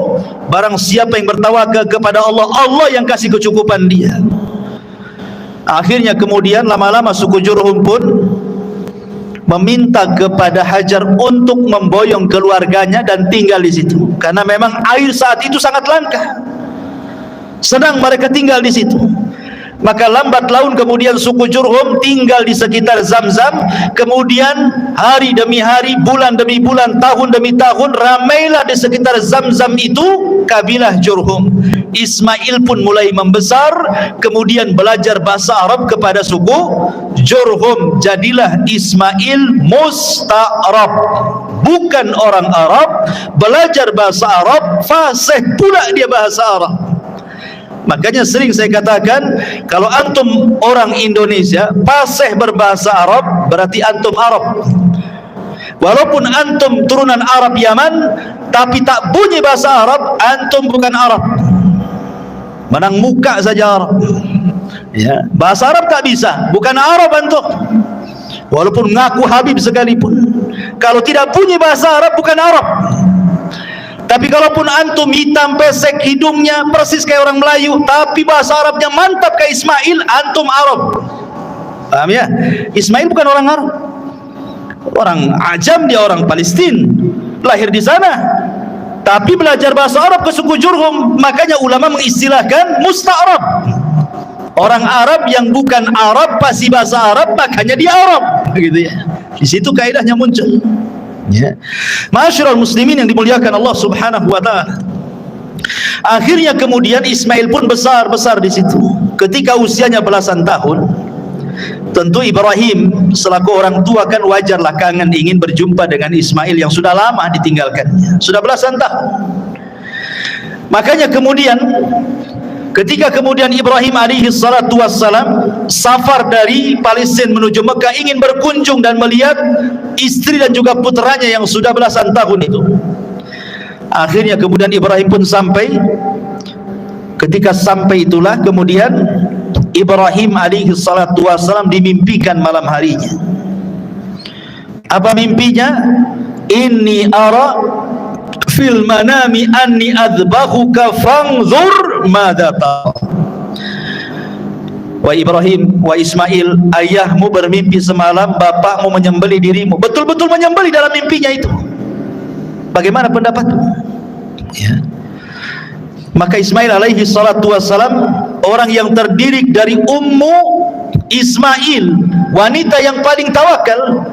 Barang siapa yang bertawakal kepada Allah, Allah yang kasih kecukupan dia. Akhirnya kemudian lama-lama suku Jurhum pun meminta kepada Hajar untuk memboyong keluarganya dan tinggal di situ, karena memang air saat itu sangat langka. Senang mereka tinggal di situ. Maka lambat laun kemudian suku Jurhum tinggal di sekitar Zam-Zam. Kemudian hari demi hari, bulan demi bulan, tahun demi tahun, ramailah di sekitar Zam-Zam itu kabilah Jurhum. Ismail pun mulai membesar, kemudian belajar bahasa Arab kepada suku Jurhum. Jadilah Ismail musta'rab, bukan orang Arab, belajar bahasa Arab, fasih pula dia bahasa Arab. Makanya sering saya katakan, kalau antum orang Indonesia fasih berbahasa Arab, berarti antum Arab. Walaupun antum turunan Arab Yaman, tapi tak bunyi bahasa Arab, antum bukan Arab. Menang muka saja Arab. Ya, bahasa Arab tak bisa, bukan Arab antum. Walaupun ngaku Habib sekalipun, kalau tidak bunyi bahasa Arab, bukan Arab. Tapi kalaupun antum hitam pesek hidungnya persis kayak orang Melayu, tapi bahasa Arabnya mantap kayak Ismail, antum Arab. Paham ya? Ismail bukan orang Arab, orang Ajam, dia orang Palestina, lahir di sana, tapi belajar bahasa Arab ke suku Jurhum. Makanya ulama mengistilahkan musta'rab, orang Arab yang bukan Arab pasti bahasa Arab, makanya dia Arab, gitu ya. Di situ kaidahnya muncul. Ya. Ma'asyiral muslimin yang dimuliakan Allah Subhanahu wa taala. Akhirnya kemudian Ismail pun besar-besar di situ. Ketika usianya belasan tahun, tentu Ibrahim selaku orang tua kan wajarlah kangen ingin berjumpa dengan Ismail yang sudah lama ditinggalkannya, sudah belasan tahun. Makanya kemudian ketika kemudian Ibrahim alaihi salatu wassalam safar dari Palestina menuju Mekah, ingin berkunjung dan melihat istri dan juga putranya yang sudah belasan tahun itu. Akhirnya kemudian Ibrahim pun sampai. Ketika sampai itulah kemudian Ibrahim alaihi salatu wassalam dimimpikan malam harinya. Apa mimpinya? Inni ara fil manami anni adbahuka fanzur madza tara. Wa Ibrahim, wa Ismail, ayahmu bermimpi semalam bapakmu menyembelih dirimu. Betul-betul menyembelih dalam mimpinya itu. Bagaimana pendapatmu? Ya. Maka Ismail alaihi salatu wassalam, orang yang terdiri dari ummu Ismail, wanita yang paling tawakal.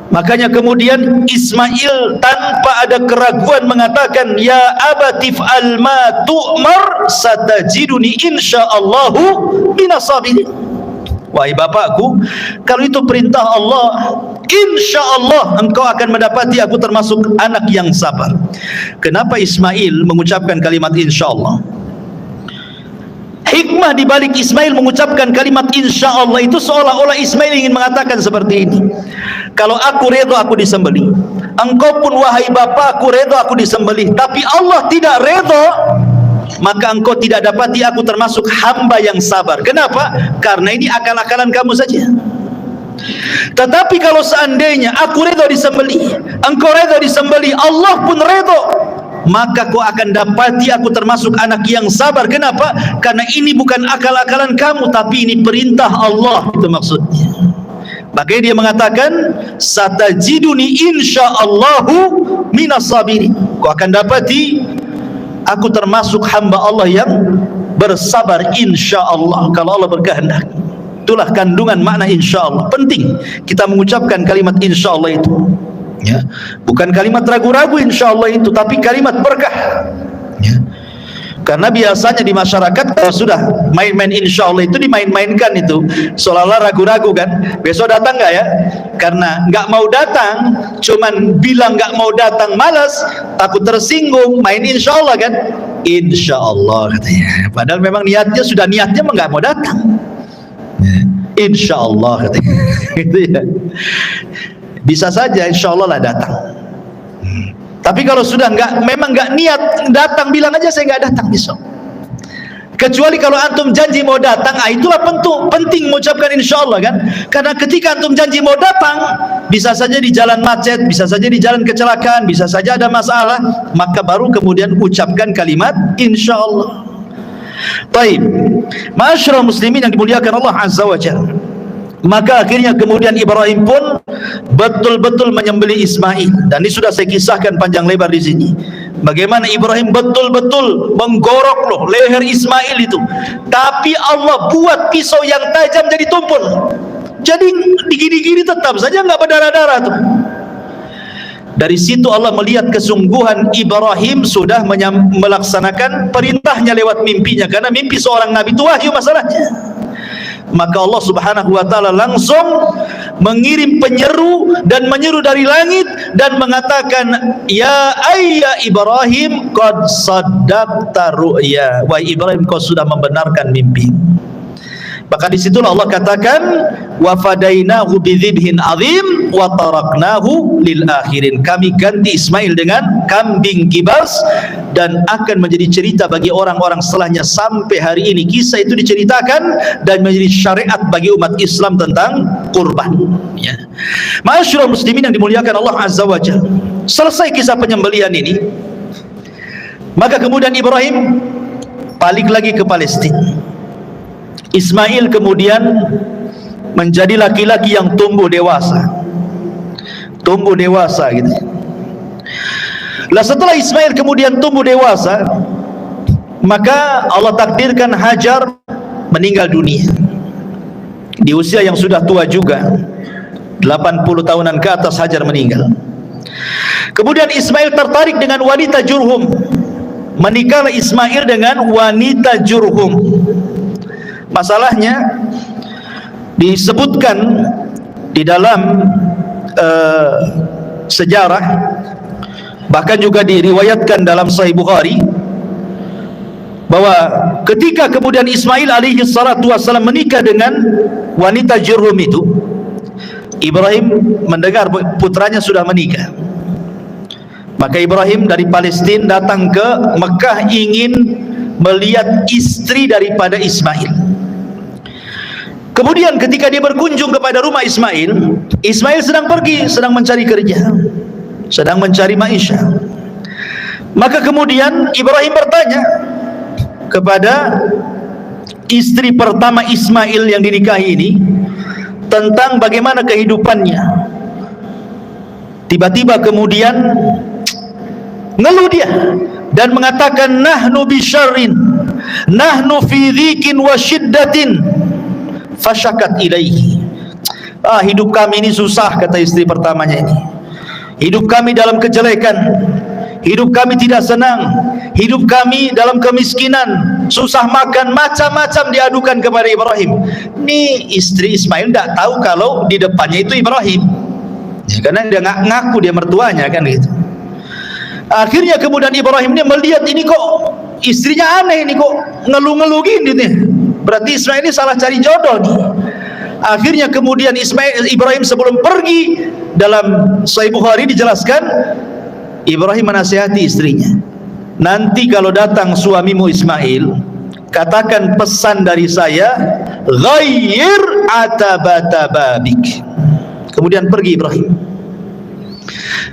Makanya kemudian Ismail tanpa ada keraguan mengatakan, ya abatif al ma tu'mar satajiduni insyaallahu minas sabirin. Wahai bapakku, kalau itu perintah Allah, insyaallah engkau akan mendapati aku termasuk anak yang sabar. Kenapa Ismail mengucapkan kalimat insyaallah? Hikmah di balik Ismail mengucapkan kalimat insyaallah itu seolah-olah Ismail ingin mengatakan seperti ini. Kalau aku redha aku disembelih, engkau pun wahai bapakku redha aku disembelih, tapi Allah tidak redha, maka engkau tidak dapati aku termasuk hamba yang sabar. Kenapa? Karena ini akal-akalan kamu saja. Tetapi kalau seandainya aku redha disembelih, engkau redha disembelih, Allah pun redha, maka kau akan dapati aku termasuk anak yang sabar. Kenapa? Karena ini bukan akal-akalan kamu, tapi ini perintah Allah. Itu maksudnya. Makanya dia mengatakan, satajiduni insyaallahu minas sabirin. Kau akan dapati aku termasuk hamba Allah yang bersabar insyaallah, kalau Allah berkehendak. Itulah kandungan makna insyaallah. Penting kita mengucapkan kalimat insyaallah itu. Ya, bukan kalimat ragu-ragu insyaallah itu, tapi kalimat berkah. Ya. Karena biasanya di masyarakat kalau sudah main-main insya Allah itu dimain-mainkan itu, seolah-olah ragu-ragu kan, besok datang nggak ya? Karena nggak mau datang, cuman bilang nggak mau datang, malas, takut tersinggung, main insya Allah kan? Insya Allah katanya. Padahal memang niatnya memang nggak mau datang. Insya Allah katanya. Gitu ya. Bisa saja insya Allah lah datang. Tapi kalau sudah memang nggak niat datang, bilang aja saya nggak datang besok. Kecuali kalau antum janji mau datang, itulah penting mengucapkan insya Allah kan. Karena ketika antum janji mau datang, bisa saja di jalan macet, bisa saja di jalan kecelakaan, bisa saja ada masalah, maka baru kemudian ucapkan kalimat insya Allah. Baik, ma'asyiral muslimin yang dimuliakan Allah Azza wa Jalla. Maka akhirnya kemudian Ibrahim pun betul-betul menyembelih Ismail, dan ini sudah saya kisahkan panjang lebar di sini. Bagaimana Ibrahim betul-betul menggorok leher Ismail itu, tapi Allah buat pisau yang tajam jadi tumpul. Jadi digini-gini tetap saja nggak berdarah-darah tuh. Dari situ Allah melihat kesungguhan Ibrahim sudah melaksanakan perintahnya lewat mimpinya, karena mimpi seorang nabi itu wahyu masalahnya. Maka Allah Subhanahu wa taala langsung mengirim penyeru dan menyeru dari langit dan mengatakan, ya ayya Ibrahim qad saddaqta ru'ya, wahai Ibrahim kau sudah membenarkan mimpi. Maka disitulah Allah katakan, wa fadainahu bidzibhin azim wa taraknahu lil akhirin. Kami ganti Ismail dengan kambing kibas, dan akan menjadi cerita bagi orang-orang setelahnya sampai hari ini. Kisah itu diceritakan dan menjadi syariat bagi umat Islam tentang kurban. Ya. Ma'asyiral muslimin yang dimuliakan Allah Azza wa Jalla. Selesai kisah penyembelihan ini, maka kemudian Ibrahim balik lagi ke Palestina. Ismail kemudian menjadi laki-laki yang tumbuh dewasa gitu. Lah setelah Ismail kemudian tumbuh dewasa, maka Allah takdirkan Hajar meninggal dunia di usia yang sudah tua juga, 80 tahunan ke atas Hajar meninggal. Kemudian Ismail tertarik dengan wanita Jurhum, menikahlah Ismail dengan wanita Jurhum. Masalahnya disebutkan di dalam sejarah, bahkan juga diriwayatkan dalam Sahih Bukhari, bahwa ketika kemudian Ismail alaihi salatu wassalam menikah dengan wanita Jurhum itu, Ibrahim mendengar putranya sudah menikah. Maka Ibrahim dari Palestina datang ke Mekah ingin melihat istri daripada Ismail. Kemudian ketika dia berkunjung kepada rumah Ismail, Ismail sedang pergi, sedang mencari kerja, sedang mencari maisha. Maka kemudian Ibrahim bertanya kepada istri pertama Ismail yang dinikahi ini tentang bagaimana kehidupannya. Tiba-tiba kemudian ngeluh dia dan mengatakan, nahnu bisyarrin, nahnu fi dhikin wa syiddatin, fasyakat ilaihi. Hidup kami ini susah, kata istri pertamanya ini. Hidup kami dalam kejelekan, hidup kami tidak senang, hidup kami dalam kemiskinan, susah makan, macam-macam diadukan kepada Ibrahim. Ini istri Ismail tidak tahu kalau di depannya itu Ibrahim, ya, karena dia ngaku dia mertuanya kan gitu. Akhirnya kemudian Ibrahim ini melihat ini kok istrinya aneh, ini kok ngeluh-ngeluh gini nih, berarti Ismail ini salah cari jodoh nih. Akhirnya kemudian Ibrahim sebelum pergi, dalam Sahih Bukhari dijelaskan, Ibrahim menasihati istrinya, nanti kalau datang suamimu Ismail, katakan pesan dari saya, ghayyir atabata babik. Kemudian pergi Ibrahim.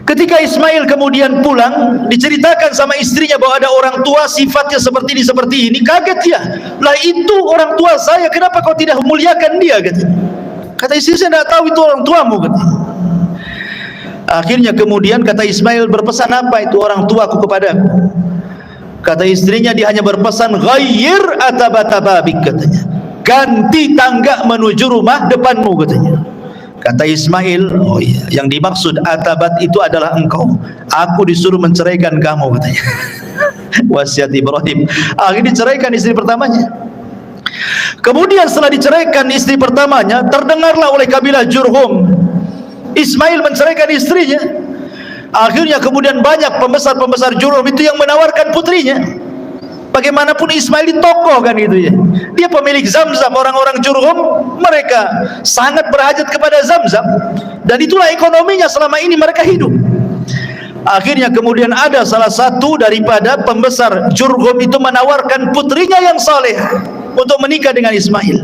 Ketika Ismail kemudian pulang, diceritakan sama istrinya bahwa ada orang tua sifatnya seperti ini. Kaget dia, lah itu orang tua saya, kenapa kau tidak memuliakan dia? Kata istri, saya tidak tahu itu orang tuamu. Akhirnya kemudian kata Ismail, berpesan apa itu orang tuaku kepadaku? Kata istrinya, dia hanya berpesan, ghayyir atabata babik, katanya, ganti tangga menuju rumah depanmu, katanya. Kata Ismail, oh iya, yang dimaksud atabat itu adalah engkau. Aku disuruh menceraikan kamu, katanya. wasiat Ibrahim. Akhirnya diceraikan istri pertamanya. Kemudian setelah diceraikan istri pertamanya, terdengarlah oleh kabilah Jurhum Ismail menceraikan istrinya. Akhirnya kemudian banyak pembesar-pembesar Jurhum itu yang menawarkan putrinya. Bagaimanapun Ismail ini tokoh kan gitu ya. Dia pemilik Zamzam. Orang-orang Jurhum mereka sangat berhajat kepada Zamzam, dan itulah ekonominya selama ini mereka hidup. Akhirnya kemudian ada salah satu daripada pembesar Jurhum itu menawarkan putrinya yang saleh untuk menikah dengan Ismail.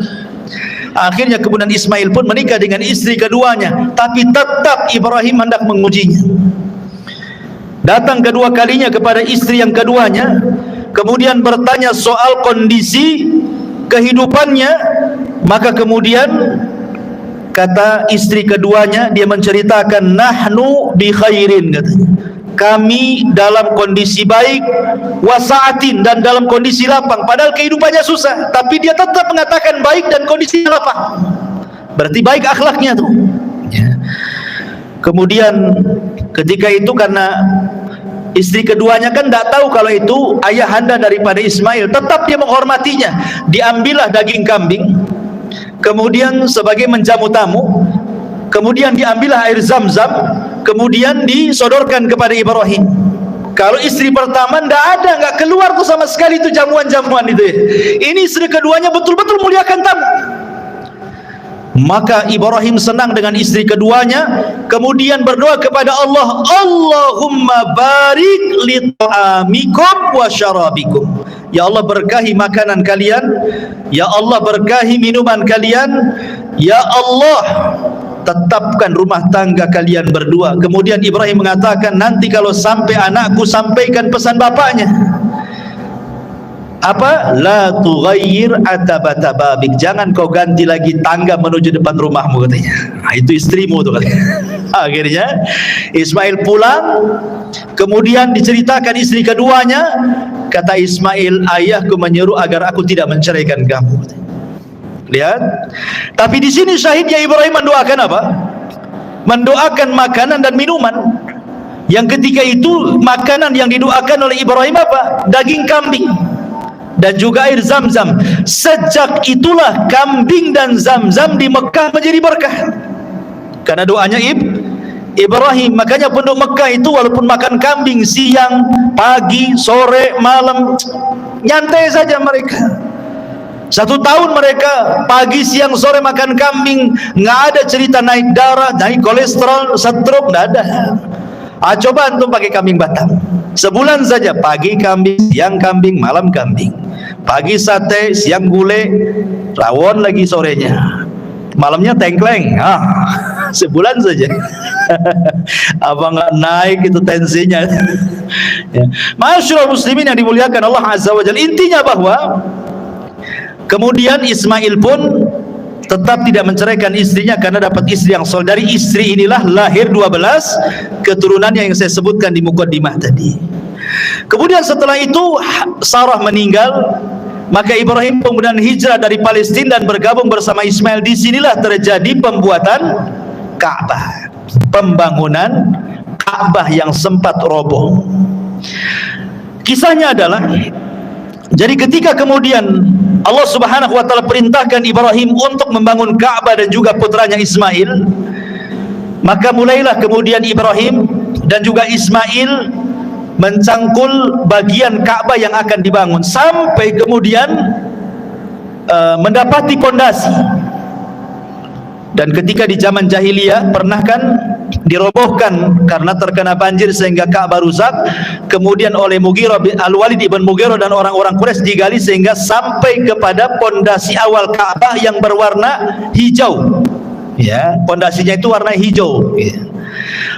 Akhirnya kemudian Ismail pun menikah dengan istri keduanya, tapi tetap Ibrahim hendak mengujinya. Datang kedua kalinya kepada istri yang keduanya, kemudian bertanya soal kondisi kehidupannya. Maka kemudian kata istri keduanya, dia menceritakan, nahnu bi khairin, katanya, kami dalam kondisi baik, wasaatin, dan dalam kondisi lapang. Padahal kehidupannya susah, tapi dia tetap mengatakan baik dan kondisi lapang. Berarti baik akhlaknya tuh ya. Kemudian ketika itu, karena istri keduanya kan tidak tahu kalau itu ayahanda daripada Ismail, tetap dia menghormatinya. Diambillah daging kambing, kemudian sebagai menjamu tamu, kemudian diambillah air Zamzam, kemudian disodorkan kepada Ibrahim. Kalau istri pertama tidak ada, nggak keluar tuh sama sekali itu jamuan-jamuan itu ya. Ini istri keduanya betul-betul muliakan tamu. Maka Ibrahim senang dengan istri keduanya, kemudian berdoa kepada Allah, Allahumma barik li ta'amikum wa syarabikum. Ya Allah, berkahi makanan kalian, ya Allah berkahi minuman kalian, ya Allah tetapkan rumah tangga kalian berdua. Kemudian Ibrahim mengatakan, nanti kalau sampai anakku, sampaikan pesan bapaknya. Apa? La tughayyir atabata babik, jangan kau ganti lagi tangga menuju depan rumahmu, katanya. Nah, itu istrimu tuh katanya. Akhirnya Ismail pulang, kemudian diceritakan istri keduanya. Kata Ismail, ayahku menyuruh agar aku tidak menceraikan kamu. Lihat. Tapi di sini syahidnya Ibrahim mendoakan apa? Mendoakan makanan dan minuman. Yang ketika itu makanan yang didoakan oleh Ibrahim apa? Daging kambing dan juga air Zamzam. Sejak itulah kambing dan Zamzam di Mekah menjadi berkah karena doanya Ibrahim. Makanya penduduk Mekah itu walaupun makan kambing siang, pagi, sore, malam, nyantai saja mereka. 1 tahun mereka pagi, siang, sore makan kambing, nggak ada cerita naik darah, naik kolesterol, stroke, nggak ada. Coba antum pakai kambing Batam, sebulan saja pagi kambing, siang kambing, malam kambing. Pagi sate, siang gulai, rawon lagi sorenya, malamnya tengkleng. Sebulan saja. Apa nggak naik itu tensinya? Ya. Masyaallah muslimin yang dimuliakan Allah Azza wa Jalla. Intinya bahwa kemudian Ismail pun tetap tidak menceraikan istrinya karena dapat istri yang soleh. Dari istri inilah lahir 12 keturunannya yang saya sebutkan di mukaddimah tadi. Kemudian setelah itu Sarah meninggal, maka Ibrahim kemudian hijrah dari Palestina dan bergabung bersama Ismail. Disinilah terjadi pembuatan Ka'bah, pembangunan Ka'bah yang sempat roboh. Kisahnya adalah, jadi ketika kemudian Allah Subhanahu wa taala perintahkan Ibrahim untuk membangun Ka'bah dan juga putranya Ismail, maka mulailah kemudian Ibrahim dan juga Ismail mencangkul bagian Ka'bah yang akan dibangun sampai kemudian mendapati pondasi. Dan ketika di zaman jahiliyah pernah kan dirobohkan karena terkena banjir sehingga Ka'bah rusak. Kemudian oleh Al-Walid ibn Mughirah dan orang-orang Quraisy digali sehingga sampai kepada pondasi awal Ka'bah yang berwarna hijau. Ya, pondasinya itu warna hijau. Ya.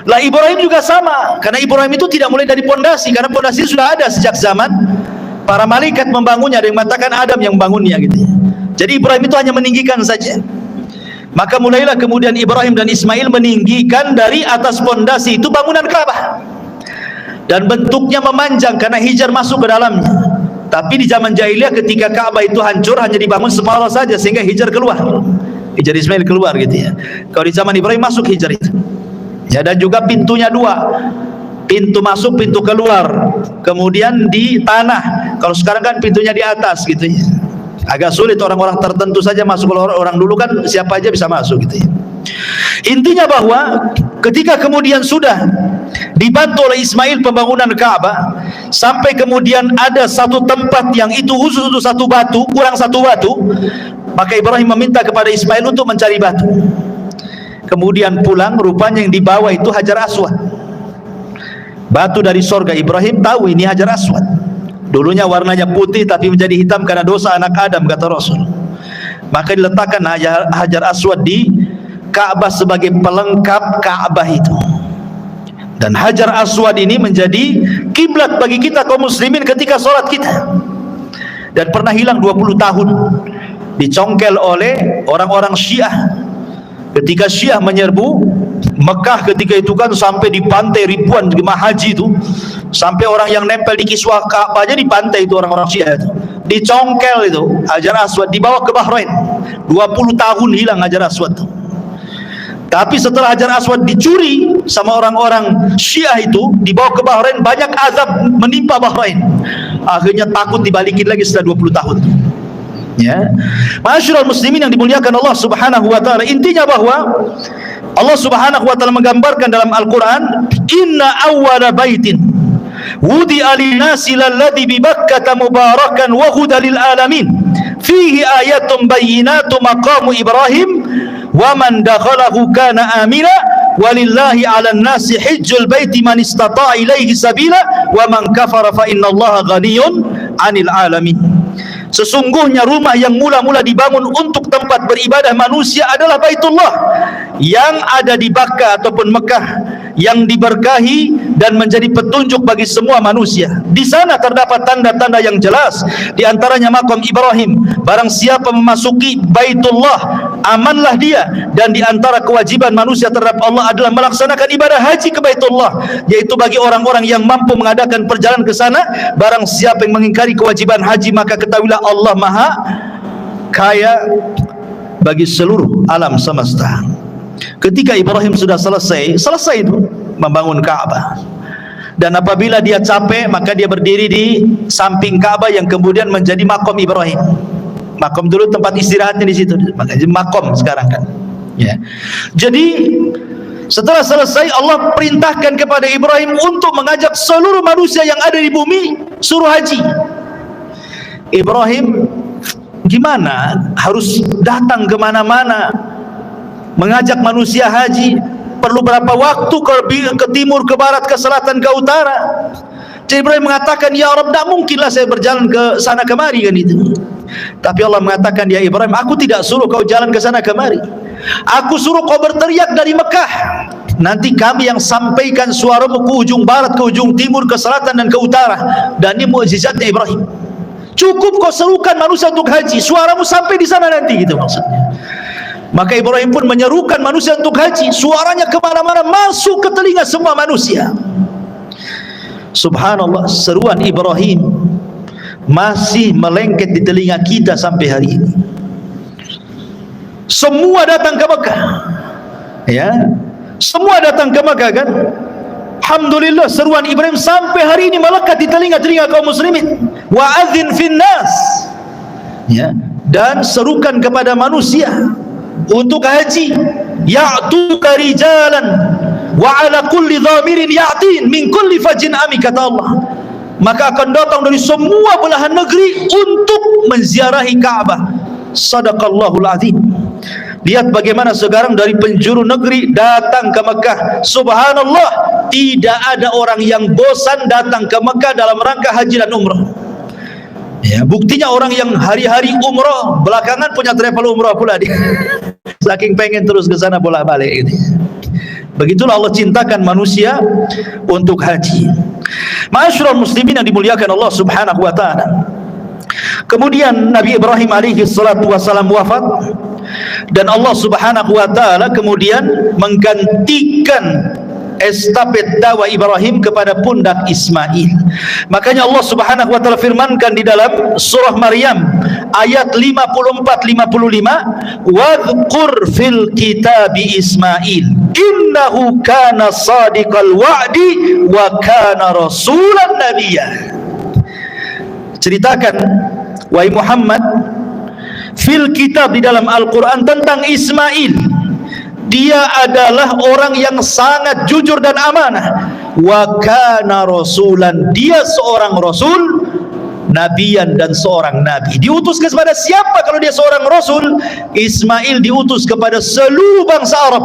Lah Ibrahim juga sama, karena Ibrahim itu tidak mulai dari pondasi, karena pondasi sudah ada sejak zaman para malaikat membangunnya. Ada yang mengatakan Adam yang membangunnya gitu. Jadi Ibrahim itu hanya meninggikan saja. Maka mulailah kemudian Ibrahim dan Ismail meninggikan dari atas pondasi itu bangunan Ka'bah. Dan bentuknya memanjang karena Hijar masuk ke dalamnya. Tapi di zaman jahiliyah ketika Ka'bah itu hancur hanya dibangun separuh saja sehingga Hijar keluar. Hijar Ismail keluar gitu ya. Kalau di zaman Ibrahim masuk Hijar itu. Ya, dan juga pintunya 2. pintu masuk, pintu keluar, kemudian di tanah. Kalau sekarang kan pintunya di atas gitu ya. Agak sulit, orang-orang tertentu saja masuk. Kalau orang dulu kan siapa aja bisa masuk gitu ya. Intinya bahwa ketika kemudian sudah dibantu oleh Ismail pembangunan Ka'bah, sampai kemudian ada satu tempat yang itu khusus untuk satu batu, kurang satu batu, maka Ibrahim meminta kepada Ismail untuk mencari batu. Kemudian pulang, rupanya yang dibawa itu Hajar Aswad, batu dari sorga. Ibrahim tahu ini Hajar Aswad, dulunya warnanya putih tapi menjadi hitam karena dosa anak Adam, kata Rasul. Maka diletakkan Hajar Aswad di Ka'bah sebagai pelengkap Ka'bah itu. Dan Hajar Aswad ini menjadi kiblat bagi kita kaum muslimin ketika sholat kita. Dan pernah hilang 20 tahun, dicongkel oleh orang-orang Syiah. Ketika Syiah menyerbu Mekah ketika itu kan, sampai dipantai ribuan jemaah haji itu, sampai orang yang nempel di kiswah Ka'bah aja dipantai itu orang-orang Syiah itu, dicongkel itu Hajar Aswad, dibawa ke Bahrain. 20 tahun hilang Hajar Aswad itu. Tapi setelah Hajar Aswad dicuri sama orang-orang Syiah itu, dibawa ke Bahrain, banyak azab menimpa Bahrain. Akhirnya takut dibalikin lagi setelah 20 tahun. Ya, Ma'asyiral muslimin yang dimuliakan Allah Subhanahu wa taala, intinya bahwa Allah Subhanahu wa taala menggambarkan dalam Al-Qur'an, inna awwala baitin wudi'a lin-nasi lalladzi bi Bakkah mubarakan wa hudal lil alamin fihi ayatun bayyinatun maqamu Ibrahim wa man dakhalahu kana amina walillahi 'alan nasi hajjul baiti man istata'a ilaihi sabila wa man kafara fa innallaha ghaniyun 'anil alamin. Sesungguhnya rumah yang mula-mula dibangun untuk tempat beribadah manusia adalah Baitullah yang ada di Bakkah ataupun Mekah, yang diberkahi dan menjadi petunjuk bagi semua manusia. Di sana terdapat tanda-tanda yang jelas, di antaranya makam Ibrahim. Barang siapa memasuki Baitullah, amanlah dia. Dan di antara kewajiban manusia terhadap Allah adalah melaksanakan ibadah haji ke Baitullah, yaitu bagi orang-orang yang mampu mengadakan perjalanan ke sana. Barang siapa yang mengingkari kewajiban haji, maka ketahuilah Allah Maha Kaya bagi seluruh alam semesta. Ketika Ibrahim sudah selesai itu membangun Ka'bah, dan apabila dia capek, maka dia berdiri di samping Ka'bah yang kemudian menjadi makom Ibrahim. Makom dulu tempat istirahatnya di situ, makanya makom sekarang kan. Ya. Jadi setelah selesai, Allah perintahkan kepada Ibrahim untuk mengajak seluruh manusia yang ada di bumi suruh haji. Ibrahim gimana? Harus datang kemana-mana mengajak manusia haji. Perlu berapa waktu ke timur, ke barat, ke selatan, ke utara? Jadi Ibrahim mengatakan, ya Rabb, tidak mungkinlah saya berjalan ke sana kemari kan itu. Tapi Allah mengatakan, ya Ibrahim, aku tidak suruh kau jalan ke sana kemari. Aku suruh kau berteriak dari Mekah. Nanti kami yang sampaikan suaramu ke ujung barat, ke ujung timur, ke selatan dan ke utara. Dan ini mukjizatnya Ibrahim. Cukup kau serukan manusia untuk haji, suaramu sampai di sana nanti, gitu maksudnya. Maka Ibrahim pun menyerukan manusia untuk haji, suaranya kemana-mana, masuk ke telinga semua manusia. Subhanallah, seruan Ibrahim masih melengket di telinga kita sampai hari ini. Semua datang ke Mekah, ya, semua datang ke Mekah kan. Alhamdulillah, seruan Ibrahim sampai hari ini melekat di telinga-telinga kaum muslimin. Wa adzin finnas, ya, dan serukan kepada manusia untuk haji. Ya'tuka rijalan wa ala kulli dhamirin ya'tin min kulli fajin ami, kata Allah. Maka akan datang dari semua belahan negeri untuk menziarahi Ka'bah. Sadaqallahul azim. Lihat bagaimana sekarang dari penjuru negeri datang ke Mekah. Subhanallah, tidak ada orang yang bosan datang ke Mekah dalam rangka haji dan umrah. Ya, buktinya orang yang hari-hari umrah belakangan punya travel umrah pula dia. Saking pengen terus ke sana bolak-balik gitu. Begitulah Allah cintakan manusia untuk haji. Ma'asyiral muslimin yang dimuliakan Allah Subhanahu wa taala. Kemudian Nabi Ibrahim alaihi salatu wasalam wafat, dan Allah Subhanahu wa taala kemudian menggantikan estafet dakwah Ibrahim kepada pundak Ismail. Makanya Allah Subhanahu wa taala firmankan di dalam surah Maryam ayat 54-55, wadhkur fil kitabi Ismail innahu kana sadiqal wa'di wa kana rasulan nabiyya. Ceritakan wahai Muhammad fil kitab, di dalam Al-Quran, tentang Ismail. Dia adalah orang yang sangat jujur dan amanah. Wa kana rasulan, dia seorang rasul, nabiyan, dan seorang nabi. Diutus kepada siapa kalau dia seorang rasul? Ismail diutus kepada seluruh bangsa Arab.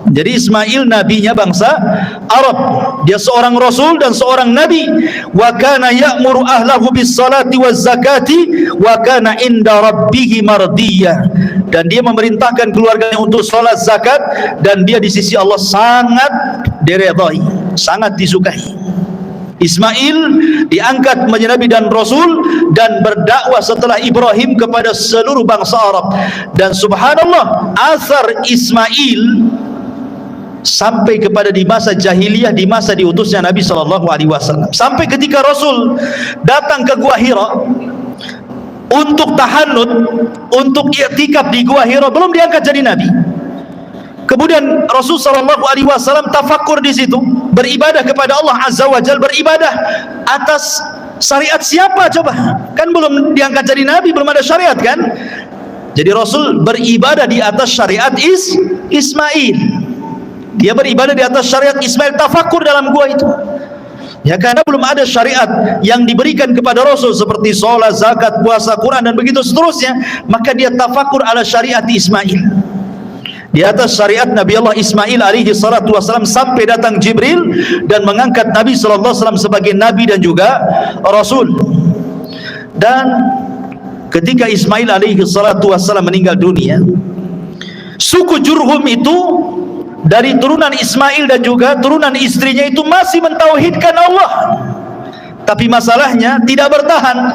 Jadi Ismail nabinya bangsa Arab. Dia seorang rasul dan seorang nabi. Wa kana ya'muru ahlahu bis salati waz zakati wa kana inda rabbih mardiyah. Dan dia memerintahkan keluarganya untuk salat, zakat, dan dia di sisi Allah sangat diridhai, sangat disukai. Ismail diangkat menjadi nabi dan rasul dan berdakwah setelah Ibrahim kepada seluruh bangsa Arab. Dan subhanallah, asar Ismail sampai kepada di masa jahiliyah, di masa diutusnya Nabi SAW, sampai ketika Rasul datang ke Gua Hira untuk tahannud, untuk i'tikaf di Gua Hira, belum diangkat jadi Nabi. Kemudian Rasul SAW tafakkur di situ, beribadah kepada Allah Azza wa Jalla, beribadah atas syariat siapa coba? Kan belum diangkat jadi Nabi, belum ada syariat kan? Jadi Rasul beribadah di atas syariat Ismail. Dia beribadah di atas syariat Ismail, tafakur dalam gua itu. Ya, karena belum ada syariat yang diberikan kepada Rasul seperti sholat, zakat, puasa, Quran, dan begitu seterusnya. Maka dia tafakur ala syariat Ismail, di atas syariat Nabi Allah Ismail alaihi salatu wassalam, sampai datang Jibril dan mengangkat Nabi sallallahu alaihi wasallam sebagai Nabi dan juga Rasul. Dan ketika Ismail alaihi salatu wassalam meninggal dunia, suku Jurhum itu dari turunan Ismail dan juga turunan istrinya itu masih mentauhidkan Allah. Tapi masalahnya tidak bertahan.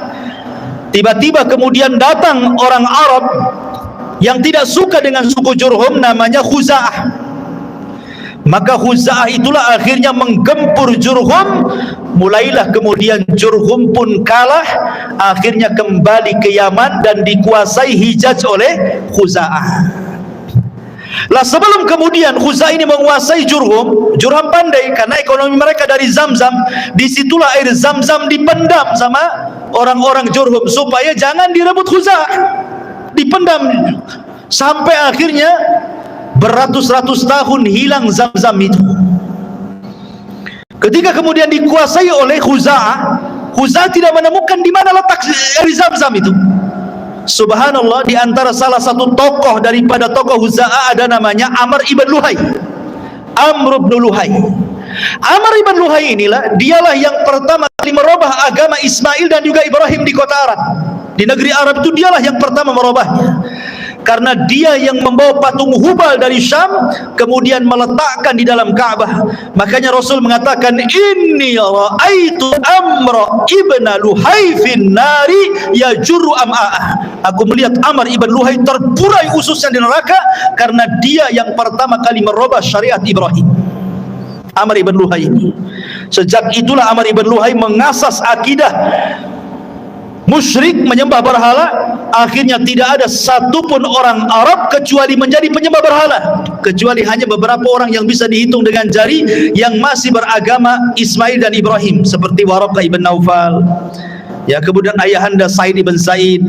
Tiba-tiba kemudian datang orang Arab yang tidak suka dengan suku Jurhum, namanya Khuza'ah. Maka Khuza'ah itulah akhirnya menggempur Jurhum. Mulailah kemudian Jurhum pun kalah, akhirnya kembali ke Yaman dan dikuasai Hijaz oleh Khuza'ah. Lah sebelum kemudian Khuza'ah ini menguasai Jurhum, Jurhum pandai karena ekonomi mereka dari Zamzam. Disitulah air Zamzam dipendam sama orang-orang Jurhum supaya jangan direbut Khuza'ah, dipendam sampai akhirnya beratus-ratus tahun hilang Zamzam itu. Ketika kemudian dikuasai oleh Khuza'ah, Khuza'ah tidak menemukan di mana letak air Zamzam itu. Subhanallah, di antara salah satu tokoh daripada tokoh Khuza'ah ada namanya Amr ibn Luhai. Amr ibn Luhai. Amr ibn Luhai inilah, dialah yang pertama kali merubah agama Ismail dan juga Ibrahim di kota Arab. Di negeri Arab itu dialah yang pertama merubahnya. Karena dia yang membawa patung Hubal dari Syam kemudian meletakkan di dalam Ka'bah. Makanya Rasul mengatakan, inni ra'aitu Amr ibn Luhai fin nari yajurru am'a'ah. Aku melihat Amr ibn Luhai terburai ususnya di neraka karena dia yang pertama kali merubah syariat Ibrahim. Amr ibn Luhai ini. Sejak itulah Amr ibn Luhai mengasas akidah musyrik, menyembah berhala. Akhirnya tidak ada satupun orang Arab kecuali menjadi penyembah berhala, kecuali hanya beberapa orang yang bisa dihitung dengan jari yang masih beragama Ismail dan Ibrahim, seperti Waraqah ibn Naufal, ya, kemudian ayahanda Said ibn Said,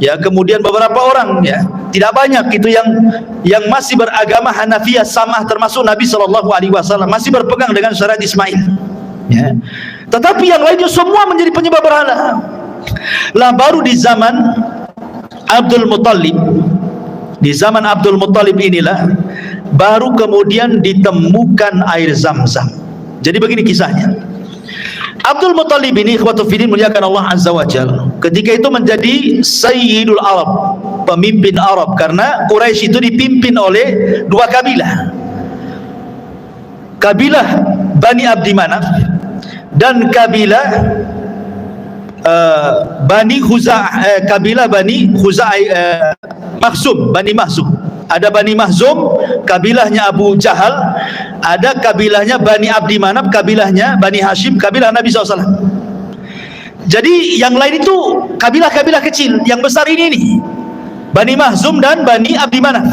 ya, kemudian beberapa orang, ya, tidak banyak itu yang masih beragama Hanafiyah samah, termasuk Nabi SAW masih berpegang dengan syariat Ismail, ya. Tetapi yang lainnya semua menjadi penyembah berhala. Lah baru di zaman Abdul Muttalib, di zaman Abdul Muttalib inilah baru kemudian ditemukan air Zamzam. Jadi begini kisahnya. Abdul Muttalib ini, ikhwatu fillah, muliakan Allah Azza wa Jalla, ketika itu menjadi Sayyidul Arab, pemimpin Arab, karena Quraisy itu dipimpin oleh dua kabilah, kabilah Bani Abdi Manaf dan kabilah Bani Khuza'ah, kabilah Bani Khuza'ah, Makhzum, Bani Makhzum. Ada Bani Mahzum, kabilahnya Abu Jahal. Ada kabilahnya Bani Abdi Manaf, kabilahnya Bani Hashim, kabilah Nabi SAW. Jadi yang lain itu kabilah-kabilah kecil. Yang besar ini nih, Bani Mahzum dan Bani Abdi Manaf.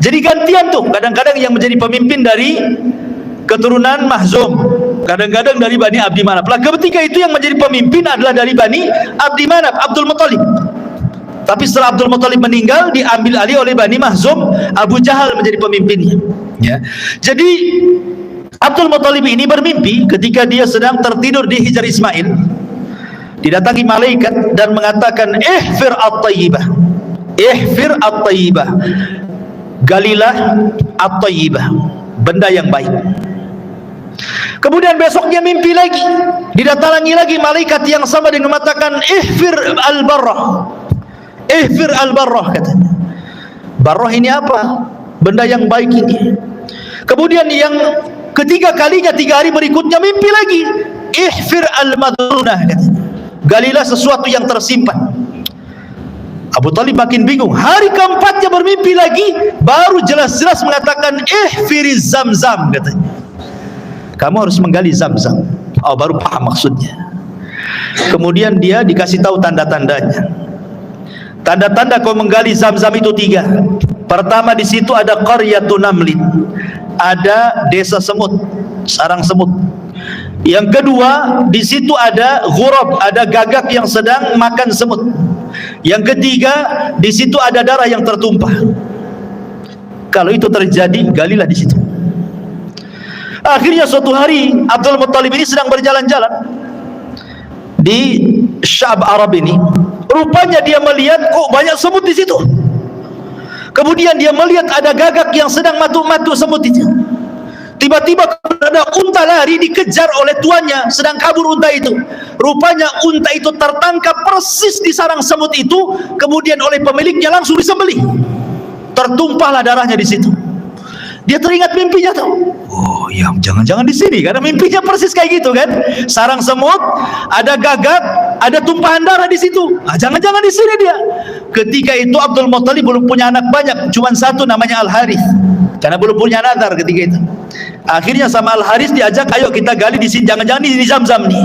Jadi gantian tuh, kadang-kadang yang menjadi pemimpin dari keturunan Mahzum, kadang-kadang dari Bani Abdi Manaf. Lah ketika itu yang menjadi pemimpin adalah dari Bani Abdi Manaf, Abdul Muttalib. Tapi setelah Abdul Muttalib meninggal, diambil alih oleh Bani Mahzum, Abu Jahal menjadi pemimpinnya. Ya. Jadi Abdul Muttalib ini bermimpi ketika dia sedang tertidur di Hijr Ismail. Didatangi malaikat dan mengatakan, ihfir at-tayyibah, ihfir at-tayyibah, galilah at-tayyibah, benda yang baik. Kemudian besoknya mimpi lagi, didatangi lagi malaikat yang sama dengan mengatakan, ihfir al-barrah, ihfir al-barrah, katanya. Barrah ini apa? Benda yang baik ini. Kemudian yang ketiga kalinya, 3 hari berikutnya mimpi lagi, ihfir al-madrunah, katanya. Galilah sesuatu yang tersimpan. Abu Talib makin bingung. Hari keempatnya bermimpi lagi, baru jelas-jelas mengatakan ihfiriz Zamzam, katanya. Kamu harus menggali Zamzam. Oh, baru paham maksudnya. Kemudian dia dikasih tahu tanda-tandanya. Tanda-tanda kau menggali Zamzam itu 3. Pertama, di situ ada qaryatun namlin, ada desa semut, sarang semut. Yang kedua, di situ ada ghurab, ada gagak yang sedang makan semut. Yang ketiga, di situ ada darah yang tertumpah. Kalau itu terjadi, galilah di situ. Akhirnya suatu hari Abdul Muttalib ini sedang berjalan-jalan di Sya'b Arab ini. Rupanya dia melihat kok banyak semut di situ. Kemudian dia melihat ada gagak yang sedang matu-matu semut itu. Tiba-tiba ada unta lari, dikejar oleh tuannya, sedang kabur unta itu. Rupanya unta itu tertangkap persis di sarang semut itu, kemudian oleh pemiliknya langsung disembelih. Tertumpahlah darahnya di situ. Dia teringat mimpinya tuh. Oh ya, jangan-jangan di sini, karena mimpinya persis kayak gitu kan. Sarang semut, ada gagak, ada tumpahan darah di situ. Ah, jangan-jangan di sini dia. Ketika itu Abdul Muttalib belum punya anak banyak, cuma satu namanya Al-Harith. Karena belum punya nazar ketika itu. Akhirnya sama Al-Harith diajak, ayo kita gali di sini, jangan-jangan di Zamzam nih.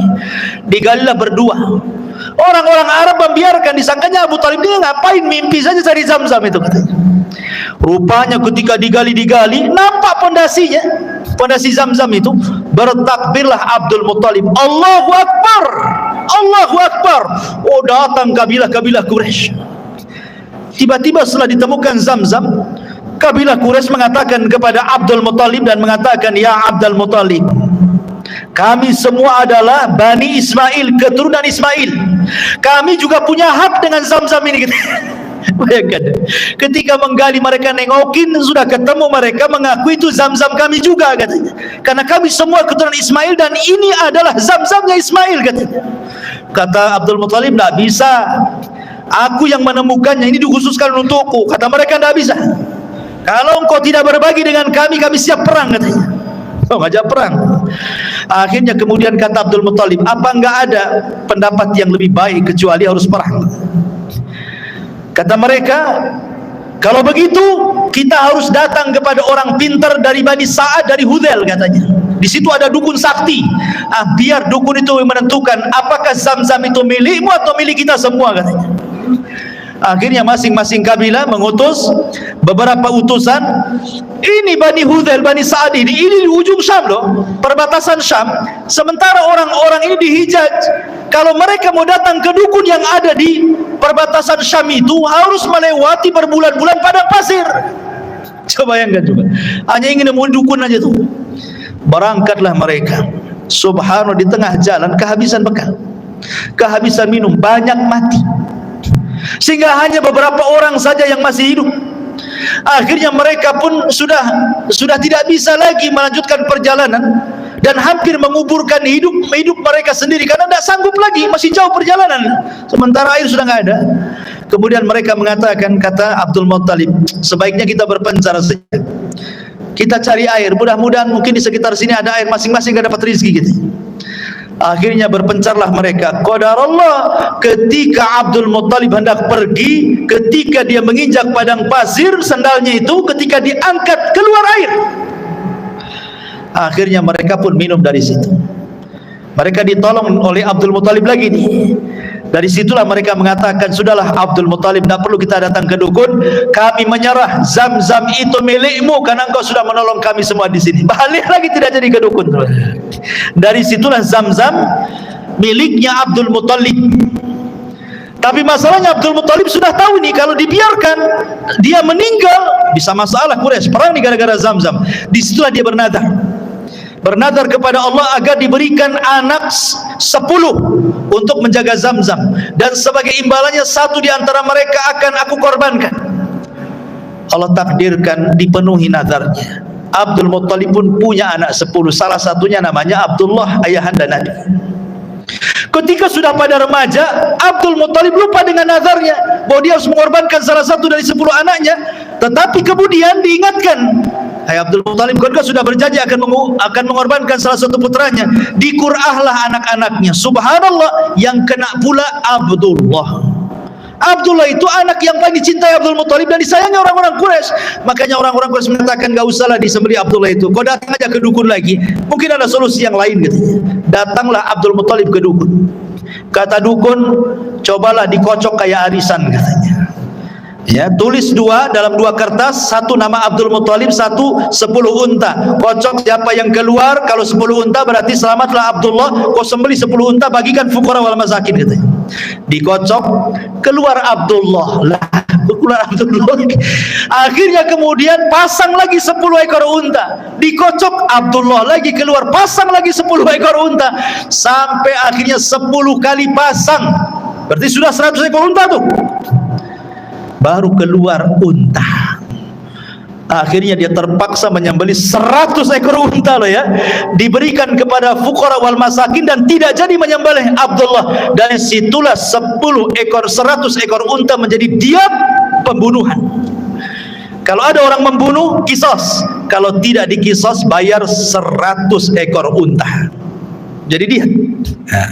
Digalilah berdua. Orang-orang Arab membiarkan, disangkanya Abu Talib dia ngapain, mimpi saja cari Zamzam itu, katanya. Rupanya ketika digali-digali, nampak pondasinya, pondasi Zamzam itu. Bertakbirlah Abdul Muttalib, Allahu Akbar, Allahu Akbar. Oh, datang kabilah-kabilah Quraisy. Tiba-tiba setelah ditemukan Zamzam, kabilah Quraisy mengatakan kepada Abdul Muttalib dan mengatakan, ya Abdul Muttalib, kami semua adalah Bani Ismail, keturunan Ismail. Kami juga punya hak dengan Zamzam ini. Bayangkan, ketika menggali mereka nengokin, sudah ketemu, mereka mengaku itu Zamzam kami juga, katanya. Karena kami semua keturunan Ismail dan ini adalah Zamzamnya Ismail, katanya. Kata Abdul Muttalib, tidak bisa. Aku yang menemukannya, ini dikhususkan untukku. Kata mereka, tidak bisa. Kalau engkau tidak berbagi dengan kami, kami siap perang, katanya. Oh, ngajak perang. Akhirnya kemudian kata Abdul Muttalib, apa enggak ada pendapat yang lebih baik kecuali harus perang? Kata mereka, kalau begitu kita harus datang kepada orang pintar dari Bani Sa'ad, dari Hudzail, katanya. Di situ ada dukun sakti. Biar dukun itu menentukan apakah Zamzam itu milikmu atau milik kita semua, katanya. Akhirnya masing-masing kabilah mengutus beberapa utusan. Ini Bani Hudzail, Bani Sa'ad ini di ujung Syam loh, perbatasan Syam. Sementara orang-orang ini di Hijaz. Kalau mereka mau datang ke dukun yang ada di perbatasan Syam itu, harus melewati berbulan-bulan padang pasir. Coba bayangkan juga. Hanya ingin nemuin dukun aja tuh. Berangkatlah mereka. Subhanallah, di tengah jalan kehabisan bekal, kehabisan minum, banyak mati. Sehingga hanya beberapa orang saja yang masih hidup. Akhirnya mereka pun sudah tidak bisa lagi melanjutkan perjalanan dan hampir menguburkan hidup mereka sendiri karena tidak sanggup lagi, masih jauh perjalanan, sementara air sudah nggak ada. Kemudian mereka mengatakan, kata Abdul Muttalib, sebaiknya kita berpencar saja, kita cari air, mudah-mudahan mungkin di sekitar sini ada air, masing-masing dapat rezeki gitu. Akhirnya berpencarlah mereka. Qadarullah, ketika Abdul Muttalib hendak pergi, ketika dia menginjak padang pasir sandalnya itu, ketika diangkat keluar air. Akhirnya mereka pun minum dari situ. Mereka ditolong oleh Abdul Muttalib lagi nih. Dari situlah mereka mengatakan, sudahlah Abdul Muttalib, tidak perlu kita datang ke dukun, kami menyerah, Zam-Zam itu milikmu karena engkau sudah menolong kami semua di sini. Balik lagi, tidak jadi ke dukun. Dari situlah Zam-Zam miliknya Abdul Muttalib. Tapi masalahnya Abdul Muttalib sudah tahu nih, kalau dibiarkan dia meninggal bisa masalah Quraisy, perang nih gara-gara Zam-Zam. Di situlah dia bernadar kepada Allah agar diberikan anak 10 untuk menjaga Zam-Zam, dan sebagai imbalannya satu di antara mereka akan aku korbankan. Allah takdirkan dipenuhi nadarnya. Abdul Muttalib pun punya anak 10, salah satunya namanya Abdullah, ayahanda Nabi. Ketika sudah pada remaja, Abdul Muttalib lupa dengan nadarnya bahwa dia harus mengorbankan salah satu dari 10 anaknya. Tetapi kemudian diingatkan, hai Abdul Muttalib, kau sudah berjanji akan mengorbankan salah satu putranya. Dikurahlah anak-anaknya. Subhanallah, yang kena pula Abdullah. Abdullah itu anak yang paling dicintai Abdul Muttalib dan disayangi orang-orang Quraisy. Makanya orang-orang Quraisy mengatakan, gak usahlah disembelih Abdullah itu, kau datang aja ke dukun lagi, mungkin ada solusi yang lain katanya. Datanglah Abdul Muttalib ke dukun. Kata dukun, cobalah dikocok kayak arisan katanya. Ya, tulis dalam 2 kertas, satu nama Abdul Muttalib, satu 10 unta. Kocok siapa yang keluar, kalau 10 unta berarti selamatlah Abdullah. Kau sembelih 10 unta, bagikan fuqara wal masakin katanya. Dikocok, keluar Abdullah. Lah, keluar Abdullah. Akhirnya kemudian pasang lagi 10 ekor unta. Dikocok, Abdullah lagi keluar, pasang lagi 10 ekor unta. Sampai akhirnya 10 kali pasang. Berarti sudah 100 ekor unta tuh. Baru keluar unta. Akhirnya dia terpaksa menyembelih 100 ekor unta loh ya, diberikan kepada fuqara wal masakin, dan tidak jadi menyembelih Abdullah. Dari situlah 100 ekor unta menjadi diat pembunuhan. Kalau ada orang membunuh, kisos. Kalau tidak dikisos, bayar 100 ekor unta. Jadi dia. Nah,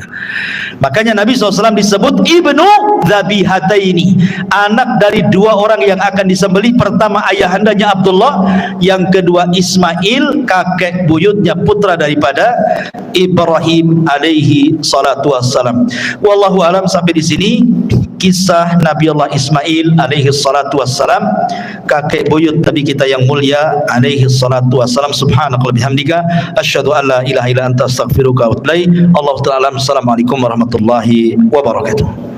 makanya Nabi SAW disebut Ibnu Dzabihataini, anak dari 2 orang yang akan disembelih. Pertama ayahandanya Abdullah, yang kedua Ismail, kakek buyutnya, putra daripada Ibrahim alaihi salatu wassalam. Wallahu alam. Sampai di sini kisah Nabi Allah Ismail alaihi salatu wassalam, kakek buyut Nabi kita yang mulia alaihi salatu wassalam. Subhanakallahumma bihamdika asyhadu an la ilaha illa anta astaghfiruka wa atubu ilaik. Allahu ta'ala. Assalamualaikum warahmatullahi wabarakatuh.